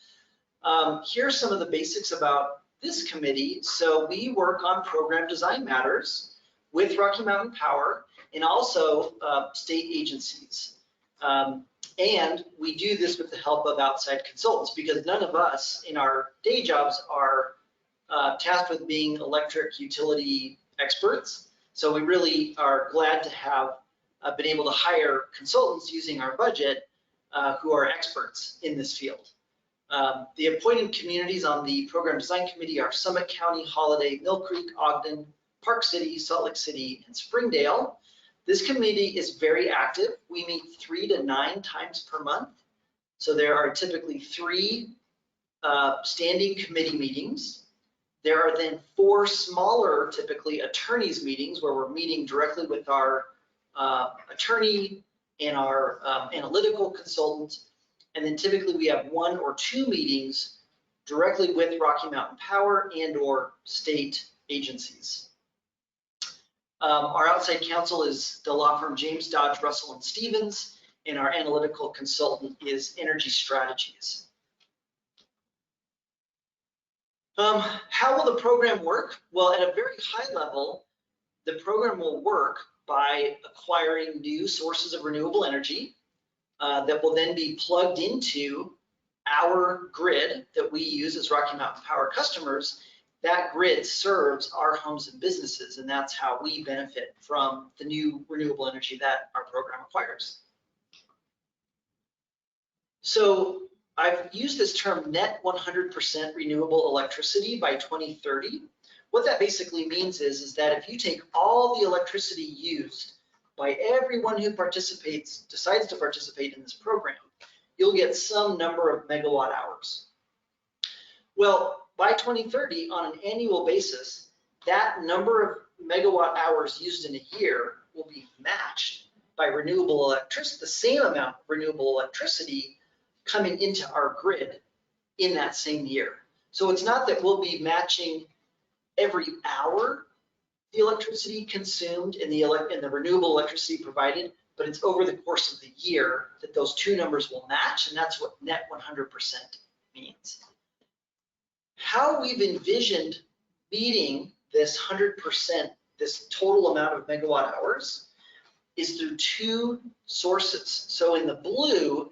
Here's some of the basics about this committee. So we work on program design matters with Rocky Mountain Power and also state agencies. And we do this with the help of outside consultants, because none of us in our day jobs are tasked with being electric utility experts. So we really are glad to have been able to hire consultants using our budget who are experts in this field. The appointed communities on the Program Design Committee are Summit County, Holiday, Mill Creek, Ogden, Park City, Salt Lake City, and Springdale. This committee is very active. We meet 3 to 9 times per month. So there are typically 3 standing committee meetings. There are then 4 smaller, typically attorneys meetings, where we're meeting directly with our attorney and our analytical consultant. And then typically we have 1 or 2 meetings directly with Rocky Mountain Power and or state agencies. Our outside counsel is the law firm James, Dodge, Russell, and Stevens, and our analytical consultant is Energy Strategies. How will the program work? Well, at a very high level, the program will work by acquiring new sources of renewable energy that will then be plugged into our grid that we use as Rocky Mountain Power customers. That grid serves our homes and businesses, and that's how we benefit from the new renewable energy that our program acquires. So I've used this term net 100% renewable electricity by 2030. What that basically means is that if you take all the electricity used by everyone who decides to participate in this program, you'll get some number of megawatt hours. Well, by 2030, on an annual basis, that number of megawatt hours used in a year will be matched by renewable electricity, the same amount of renewable electricity coming into our grid in that same year. So it's not that we'll be matching every hour the electricity consumed and the renewable electricity provided, but it's over the course of the year that those 2 numbers will match, and that's what net 100% means. How we've envisioned meeting this 100%, this total amount of megawatt hours, is through 2 sources. So in the blue,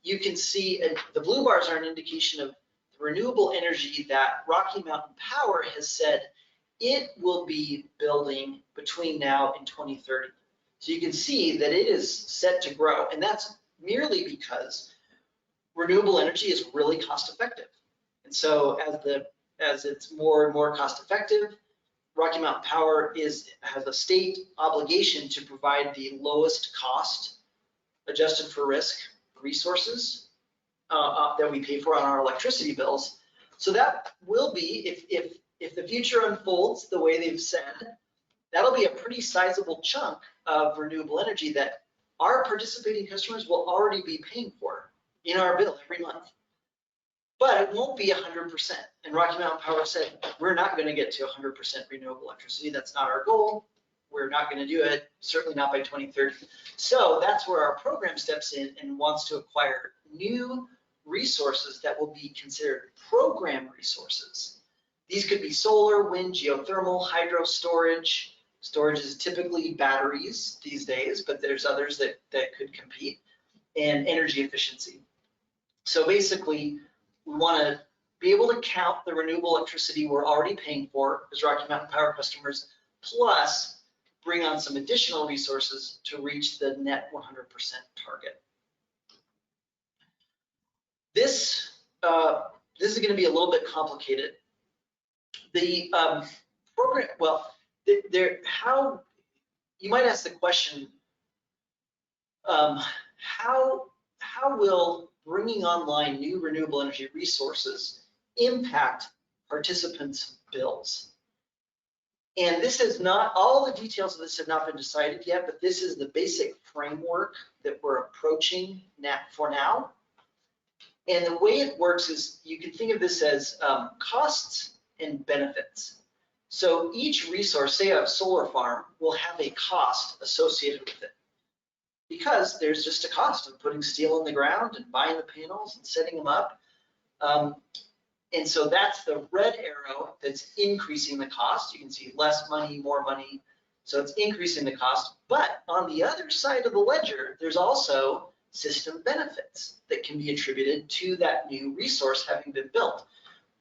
you can see the blue bars are an indication of the renewable energy that Rocky Mountain Power has said it will be building between now and 2030. So you can see that it is set to grow, and that's merely because renewable energy is really cost effective. And so as it's more and more cost effective, Rocky Mountain Power has a state obligation to provide the lowest cost adjusted for risk resources that we pay for on our electricity bills. So that will be, if the future unfolds the way they've said, that'll be a pretty sizable chunk of renewable energy that our participating customers will already be paying for in our bill every month. But it won't be 100%. And Rocky Mountain Power said, we're not going to get to 100% renewable electricity. That's not our goal. We're not going to do it, certainly not by 2030. So that's where our program steps in and wants to acquire new resources that will be considered program resources. These could be solar, wind, geothermal, hydro storage. Storage is typically batteries these days, but there's others that could compete, and energy efficiency. So basically, we want to be able to count the renewable electricity we're already paying for as Rocky Mountain Power customers, plus bring on some additional resources to reach the net 100% target. This is going to be a little bit complicated. The program, well, how you might ask the question, how will bringing online new renewable energy resources impact participants' bills? And this is not, all the details of this have not been decided yet, but this is the basic framework that we're approaching for now. And the way it works is you can think of this as costs and benefits. So each resource, say a solar farm, will have a cost associated with it, because there's just a cost of putting steel in the ground and buying the panels and setting them up. And so that's the red arrow that's increasing the cost. You can see less money, more money. So it's increasing the cost. But on the other side of the ledger, there's also system benefits that can be attributed to that new resource having been built.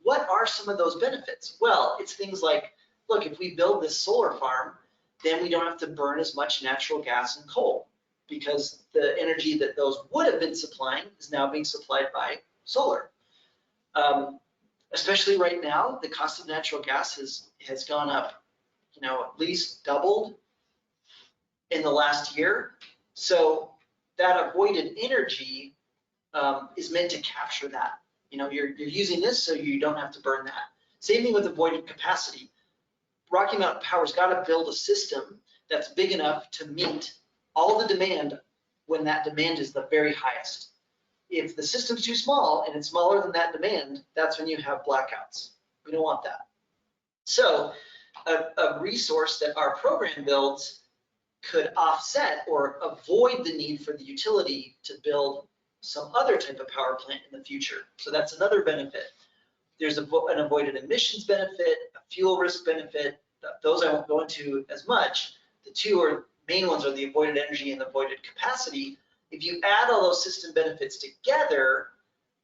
What are some of those benefits? Well, it's things like, look, if we build this solar farm, then we don't have to burn as much natural gas and coal, because the energy that those would have been supplying is now being supplied by solar. Especially right now, the cost of natural gas has gone up, at least doubled in the last year. So that avoided energy is meant to capture that. You're using this so you don't have to burn that. Same thing with avoided capacity. Rocky Mountain Power's got to build a system that's big enough to meet all the demand when that demand is the very highest. If the system's too small and it's smaller than that demand, that's when you have blackouts. We don't want that. So a resource that our program builds could offset or avoid the need for the utility to build some other type of power plant in the future. So that's another benefit. There's an avoided emissions benefit, a fuel risk benefit. Those I won't go into as much. The two main ones are the avoided energy and the avoided capacity. If you add all those system benefits together,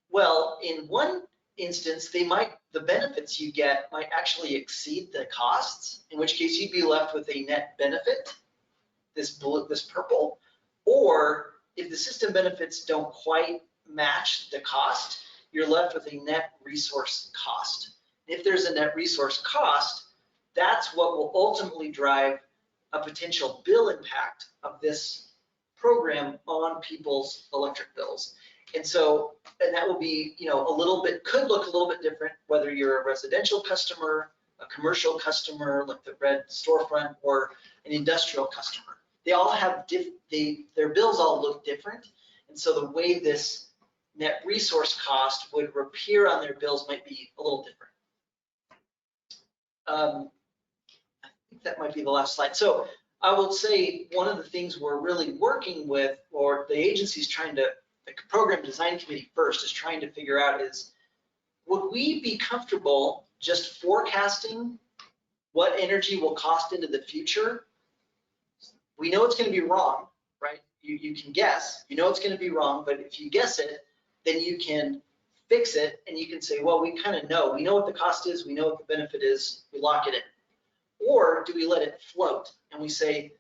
well, in one instance, the benefits you get might actually exceed the costs, in which case you'd be left with a net benefit, this purple. Or if the system benefits don't quite match the cost, you're left with a net resource cost. If there's a net resource cost, that's what will ultimately drive a potential bill impact of this program on people's electric bills. And that will be, could look a little bit different whether you're a residential customer, a commercial customer like the red storefront, or an industrial customer. They all have their bills all look different. And so the way this net resource cost would appear on their bills might be a little different. I think that might be the last slide. So I will say one of the things we're really working with, or the agency's the program design committee first is trying to figure out is, would we be comfortable just forecasting what energy will cost into the future? We know it's going to be wrong, right? You can guess, it's going to be wrong, but if you guess it, then you can fix it and you can say, well, we kind of know. We know what the cost is, we know what the benefit is, we lock it in. Or do we let it float and we say,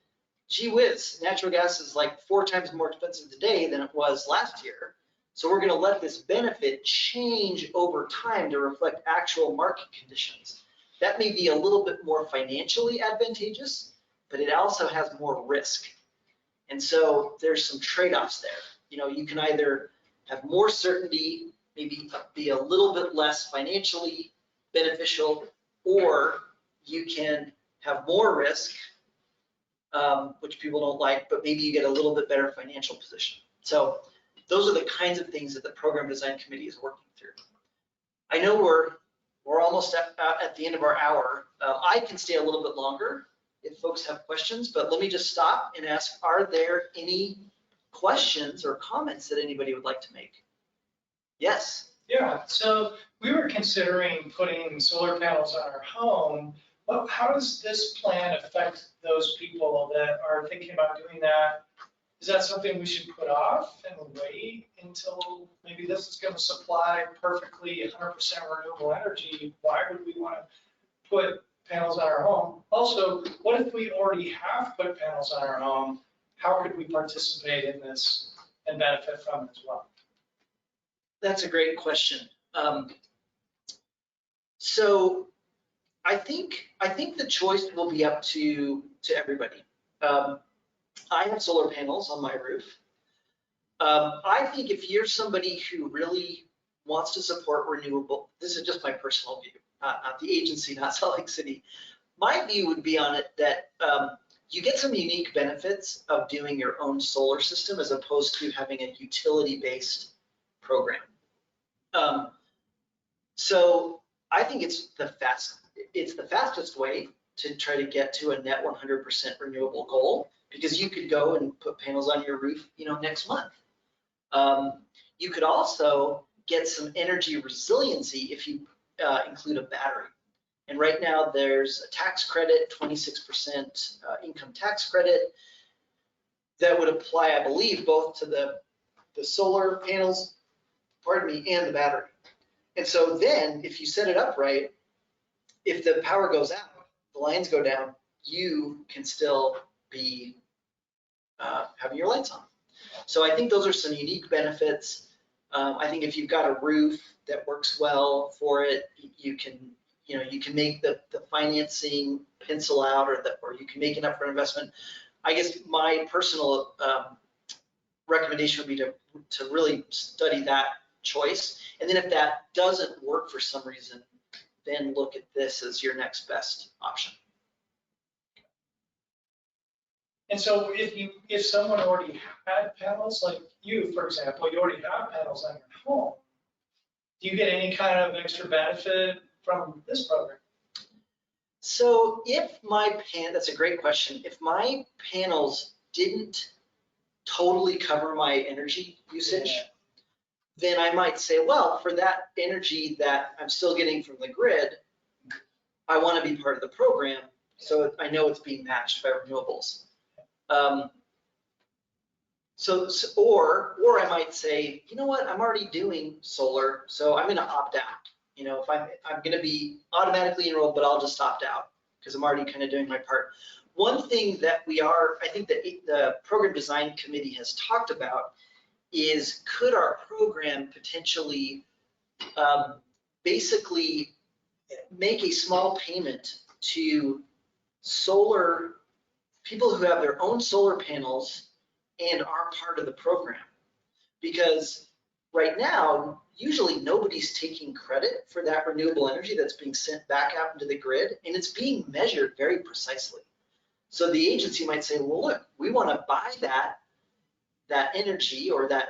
gee whiz, natural gas is like 4 times more expensive today than it was last year. So we're going to let this benefit change over time to reflect actual market conditions. That may be a little bit more financially advantageous, but it also has more risk. And so there's some trade-offs there. You can either have more certainty, maybe be a little bit less financially beneficial, or you can have more risk, which people don't like, but maybe you get a little bit better financial position. So those are the kinds of things that the program design committee is working through. I know we're almost at the end of our hour. I can stay a little bit longer if folks have questions, but let me just stop and ask, are there any questions or comments that anybody would like to make? Yes. Yeah, so we were considering putting solar panels on our home. How does this plan affect those people that are thinking about doing that? Is that something we should put off and wait until maybe this is going to supply perfectly 100% renewable energy? Why would we want to put panels on our home? Also, what if we already have put panels on our home? How could we participate in this and benefit from it as well? That's a great question. So I think the choice will be up to everybody. I have solar panels on my roof. I think if you're somebody who really wants to support renewable, this is just my personal view, not the agency, not Salt Lake City. My view would be on it that you get some unique benefits of doing your own solar system as opposed to having a utility-based program. So I think it's the fastest way to try to get to a net 100% renewable goal, because you could go and put panels on your roof, next month. You could also get some energy resiliency if you include a battery. And right now there's a tax credit, 26% income tax credit that would apply, I believe, both to the solar panels, and the battery. And so then if you set it up right, if the power goes out, the lines go down, you can still be having your lights on. So I think those are some unique benefits. I think if you've got a roof that works well for it, you can make the financing pencil out, or you can make enough for investment. I guess my personal recommendation would be to really study that choice. And then if that doesn't work for some reason, then look at this as your next best option. And so if someone already had panels, like you, for example, you already have panels on your home, do you get any kind of extra benefit from this program? So that's a great question. If my panels didn't totally cover my energy usage, then I might say, well, for that energy that I'm still getting from the grid, I want to be part of the program, so I know it's being matched by renewables. Or I might say, you know what, I'm already doing solar, so I'm going to opt out. You know, if I'm going to be automatically enrolled, but I'll just opt out because I'm already kind of doing my part. One thing that I think that the program design committee has talked about is, could our program potentially basically make a small payment to people who have their own solar panels and are part of the program? Because right now, usually nobody's taking credit for that renewable energy that's being sent back out into the grid, and it's being measured very precisely. So the agency might say, well, look, we want to buy that energy, or the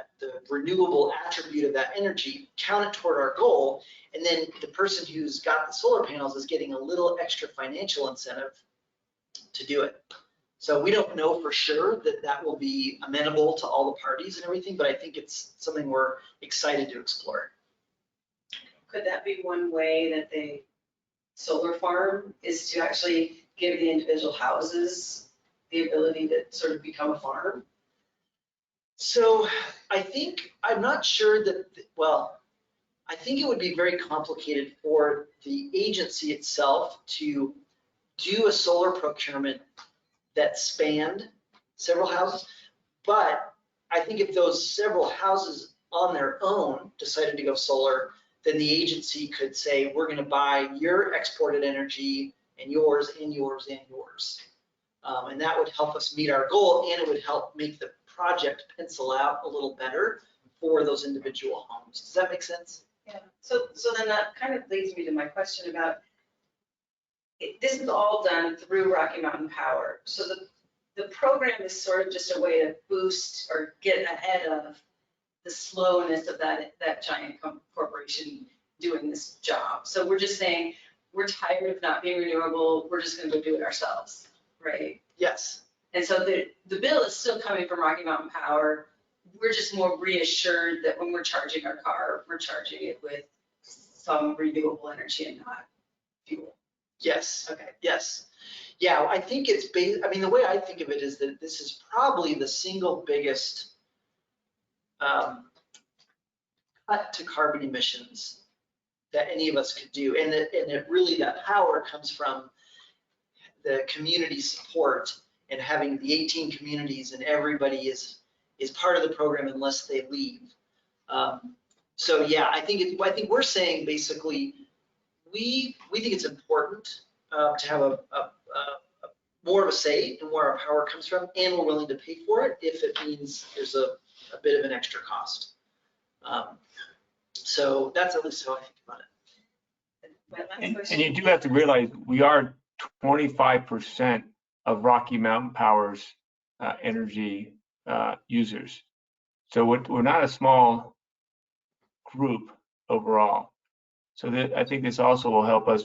renewable attribute of that energy, count it toward our goal, and then the person who's got the solar panels is getting a little extra financial incentive to do it. So we don't know for sure that will be amenable to all the parties and everything, but I think it's something we're excited to explore. Could that be one way that the solar farm is to actually give the individual houses the ability to sort of become a farm? So I'm not sure that, I think it would be very complicated for the agency itself to do a solar procurement that spanned several houses. But I think if those several houses on their own decided to go solar, then the agency could say, we're going to buy your exported energy and yours and yours and yours. And that would help us meet our goal, and it would help make the project pencil out a little better for those individual homes. Does that make sense? Yeah. So then that kind of leads me to my question about, this is all done through Rocky Mountain Power. So the program is sort of just a way to boost or get ahead of the slowness of that giant corporation doing this job. So we're just saying, we're tired of not being renewable, we're just going to go do it ourselves, right? Yes. And so the bill is still coming from Rocky Mountain Power. We're just more reassured that when we're charging our car, we're charging it with some renewable energy and not fuel. Yes. Okay. Yes. Yeah, I think it's the way I think of it is that this is probably the single biggest cut to carbon emissions that any of us could do. And that power comes from the community support and having the 18 communities, and everybody is part of the program unless they leave. So yeah, I think we're saying basically, we think it's important to have more of a say in where our power comes from, and we're willing to pay for it if it means there's a bit of an extra cost. So that's at least how I think about it. And you do have to realize we are 25% of Rocky Mountain Power's energy users. So we're not a small group overall. So I think this also will help us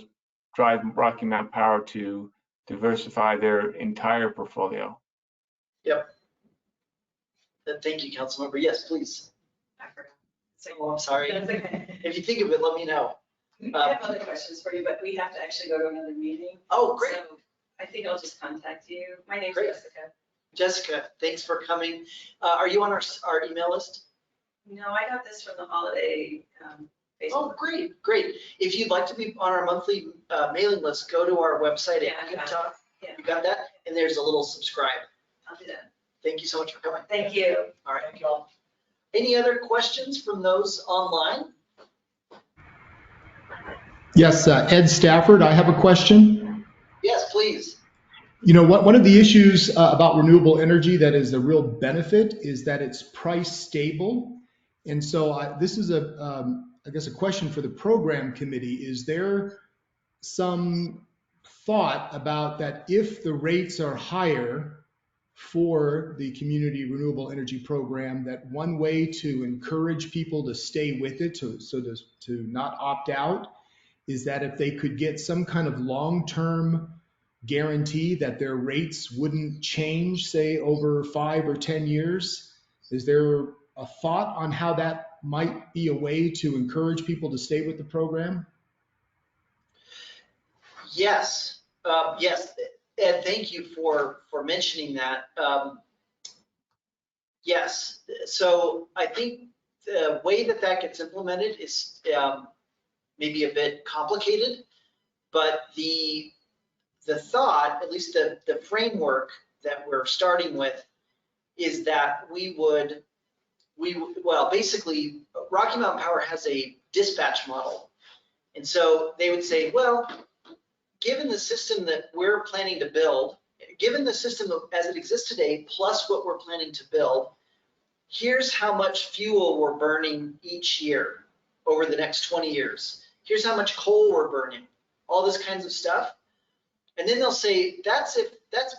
drive Rocky Mountain Power to diversify their entire portfolio. Yep. Thank you, Councilmember. Yes, please. I forgot. Oh, I'm sorry. That's okay. If you think of it, let me know. I have other questions for you, but we have to actually go to another meeting. Oh, great. So I think I'll just contact you. My name's Great. Jessica. Jessica, thanks for coming. Are you on our email list? No, I got this from the holiday Facebook. Oh, great. If you'd like to be on our monthly mailing list, go to our website at Utah. Yeah. You got that? And there's a little subscribe. I'll do that. Thank you so much for coming. Thank you. All right. Thank you all. Any other questions from those online? Yes, Ed Stafford, I have a question. Yes, please. You know, one of the issues about renewable energy that is a real benefit is that it's price stable. And so this is I guess, a question for the program committee. Is there some thought about that if the rates are higher for the community renewable energy program, that one way to encourage people to stay with it, to not opt out, is that if they could get some kind of long-term guarantee that their rates wouldn't change, say, over 5 or 10 years? Is there a thought on how that might be a way to encourage people to stay with the program? Yes, yes, Ed, thank you for mentioning that. Yes, so I think the way that gets implemented is maybe a bit complicated, but the thought, at least the framework that we're starting with, is that well, basically, Rocky Mountain Power has a dispatch model. And so they would say, well, given the system that we're planning to build, given the system as it exists today, plus what we're planning to build, here's how much fuel we're burning each year over the next 20 years. Here's how much coal we're burning, all this kinds of stuff. And then they'll say, that's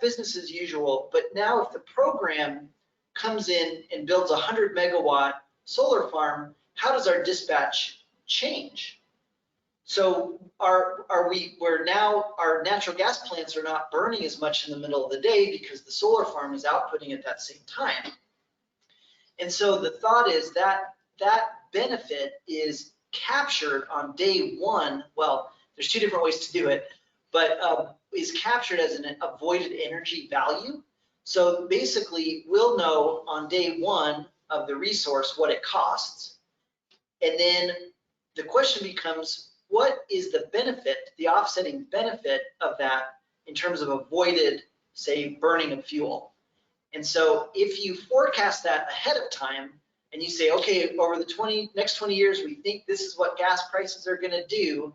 business as usual. But now if the program comes in and builds a 100 megawatt solar farm, how does our dispatch change? So where now our natural gas plants are not burning as much in the middle of the day because the solar farm is outputting at that same time. And so the thought is that that benefit is captured on day one. Well, there's two different ways to do it, but is captured as an avoided energy value. So basically, we'll know on day one of the resource what it costs. And then the question becomes, what is the benefit, the offsetting benefit of that in terms of avoided, say, burning of fuel? And so if you forecast that ahead of time and you say, okay, over the next 20 years, we think this is what gas prices are gonna do,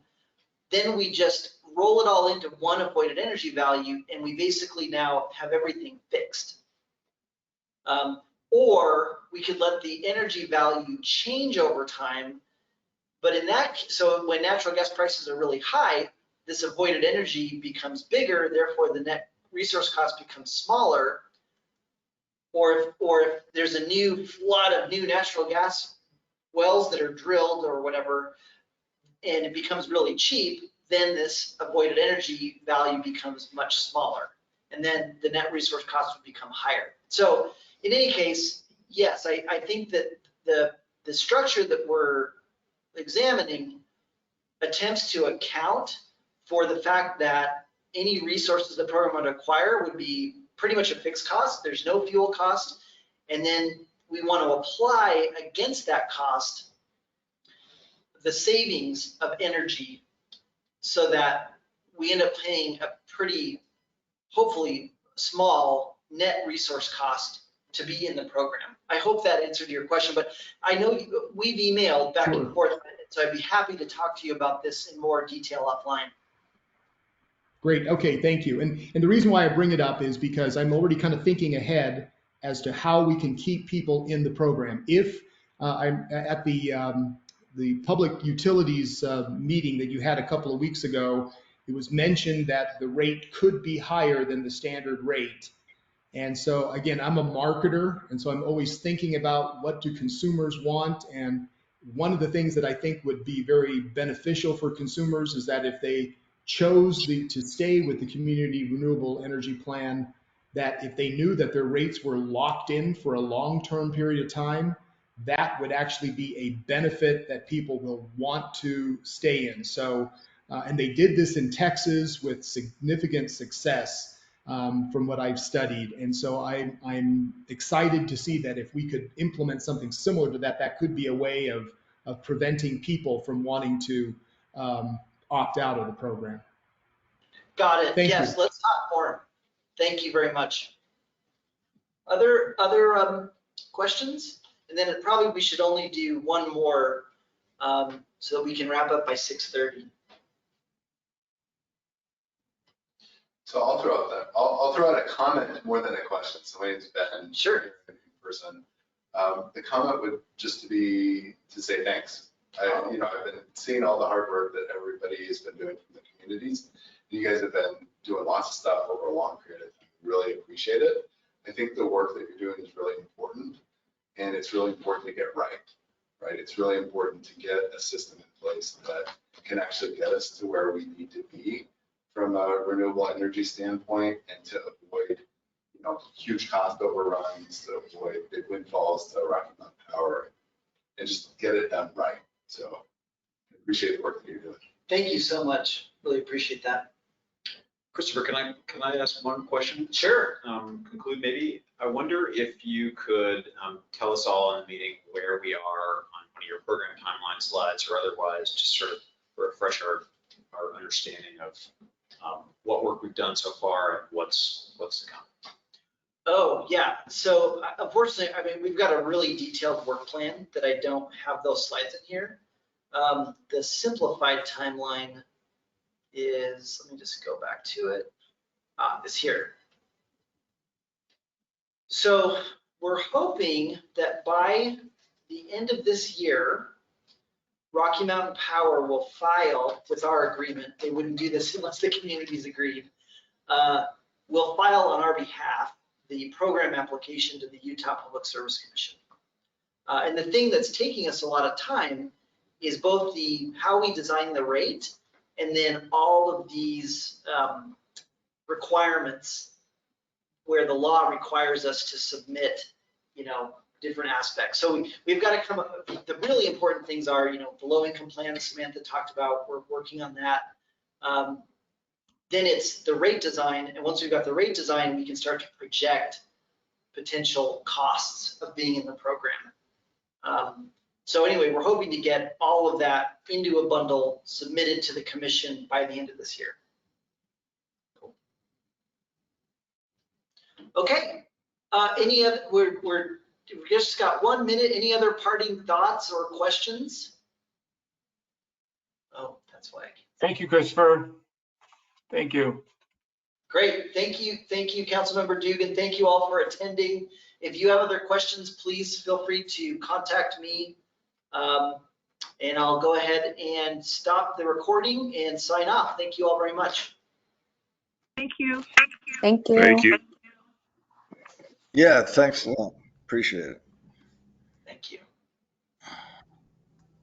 then we just roll it all into one avoided energy value, and we basically now have everything fixed. Or we could let the energy value change over time, but so when natural gas prices are really high, this avoided energy becomes bigger, therefore the net resource cost becomes smaller. Or if there's a new flood of new natural gas wells that are drilled or whatever, and it becomes really cheap, then this avoided energy value becomes much smaller. And then the net resource cost would become higher. So in any case, yes, I think that the structure that we're examining attempts to account for the fact that any resources the program would acquire would be pretty much a fixed cost. There's no fuel cost. And then we want to apply against that cost the savings of energy so that we end up paying a pretty, hopefully, small net resource cost to be in the program. I hope that answered your question, but I know we've emailed back and forth, so I'd be happy to talk to you about this in more detail offline. Great, okay, thank you. And the reason why I bring it up is because I'm already kind of thinking ahead as to how we can keep people in the program. If I'm at the public utilities meeting that you had a couple of weeks ago, it was mentioned that the rate could be higher than the standard rate. And so again, I'm a marketer, and so I'm always thinking about what do consumers want. And one of the things that I think would be very beneficial for consumers is that if they chose to stay with the community renewable energy plan, that if they knew that their rates were locked in for a long-term period of time, that would actually be a benefit that people will want to stay in. So, and they did this in Texas with significant success from what I've studied. And so I'm excited to see that if we could implement something similar to that, that could be a way of preventing people from wanting to opt out of the program. Got it. Thank yes, you. Let's talk more. Thank you very much. Other questions? And then probably we should only do one more so that we can wrap up by 6:30. So I'll throw out a comment more than a question. So my name's Ben. Sure. In person. The comment would just to be to say thanks. I've been seeing all the hard work that everybody has been doing from the communities. You guys have been doing lots of stuff over a long period of time. Really appreciate it. I think the work that you're doing is really important, and it's really important to get right. It's really important to get a system in place that can actually get us to where we need to be from a renewable energy standpoint, and to avoid huge cost overruns, to avoid big windfalls to Rocky Mountain Power, and just get it done right. So I appreciate the work that you're doing. Thank you so much. Really appreciate that. Christopher, can I ask one question? Sure. Conclude maybe. I wonder if you could tell us all in the meeting where we are on one of your program timeline slides, or otherwise, just sort of refresh our understanding of what work we've done so far and what's to come. Oh, yeah. So unfortunately, we've got a really detailed work plan that I don't have those slides in here. The simplified timeline is, let me just go back to it, is here. So we're hoping that by the end of this year, Rocky Mountain Power will file with our agreement. They wouldn't do this unless the communities agreed. We'll file on our behalf the program application to the Utah Public Service Commission. And the thing that's taking us a lot of time is both how we design the rate, and then all of these requirements where the law requires us to submit, different aspects. So we've got to come up, the really important things are, the low income plan Samantha talked about, we're working on that. Then it's the rate design, and once we've got the rate design, we can start to project potential costs of being in the program. So anyway, we're hoping to get all of that into a bundle submitted to the commission by the end of this year. Cool. Okay. Any other? We've just got 1 minute. Any other parting thoughts or questions? Oh, that's why. Thank you, Christopher. Thank you. Great. Thank you, Councilmember Dugan. Thank you all for attending. If you have other questions, please feel free to contact me. And I'll go ahead and stop the recording and sign off. Thank you all very much. Thank you. Thank you. Thank you. Yeah, thanks a lot. Appreciate it.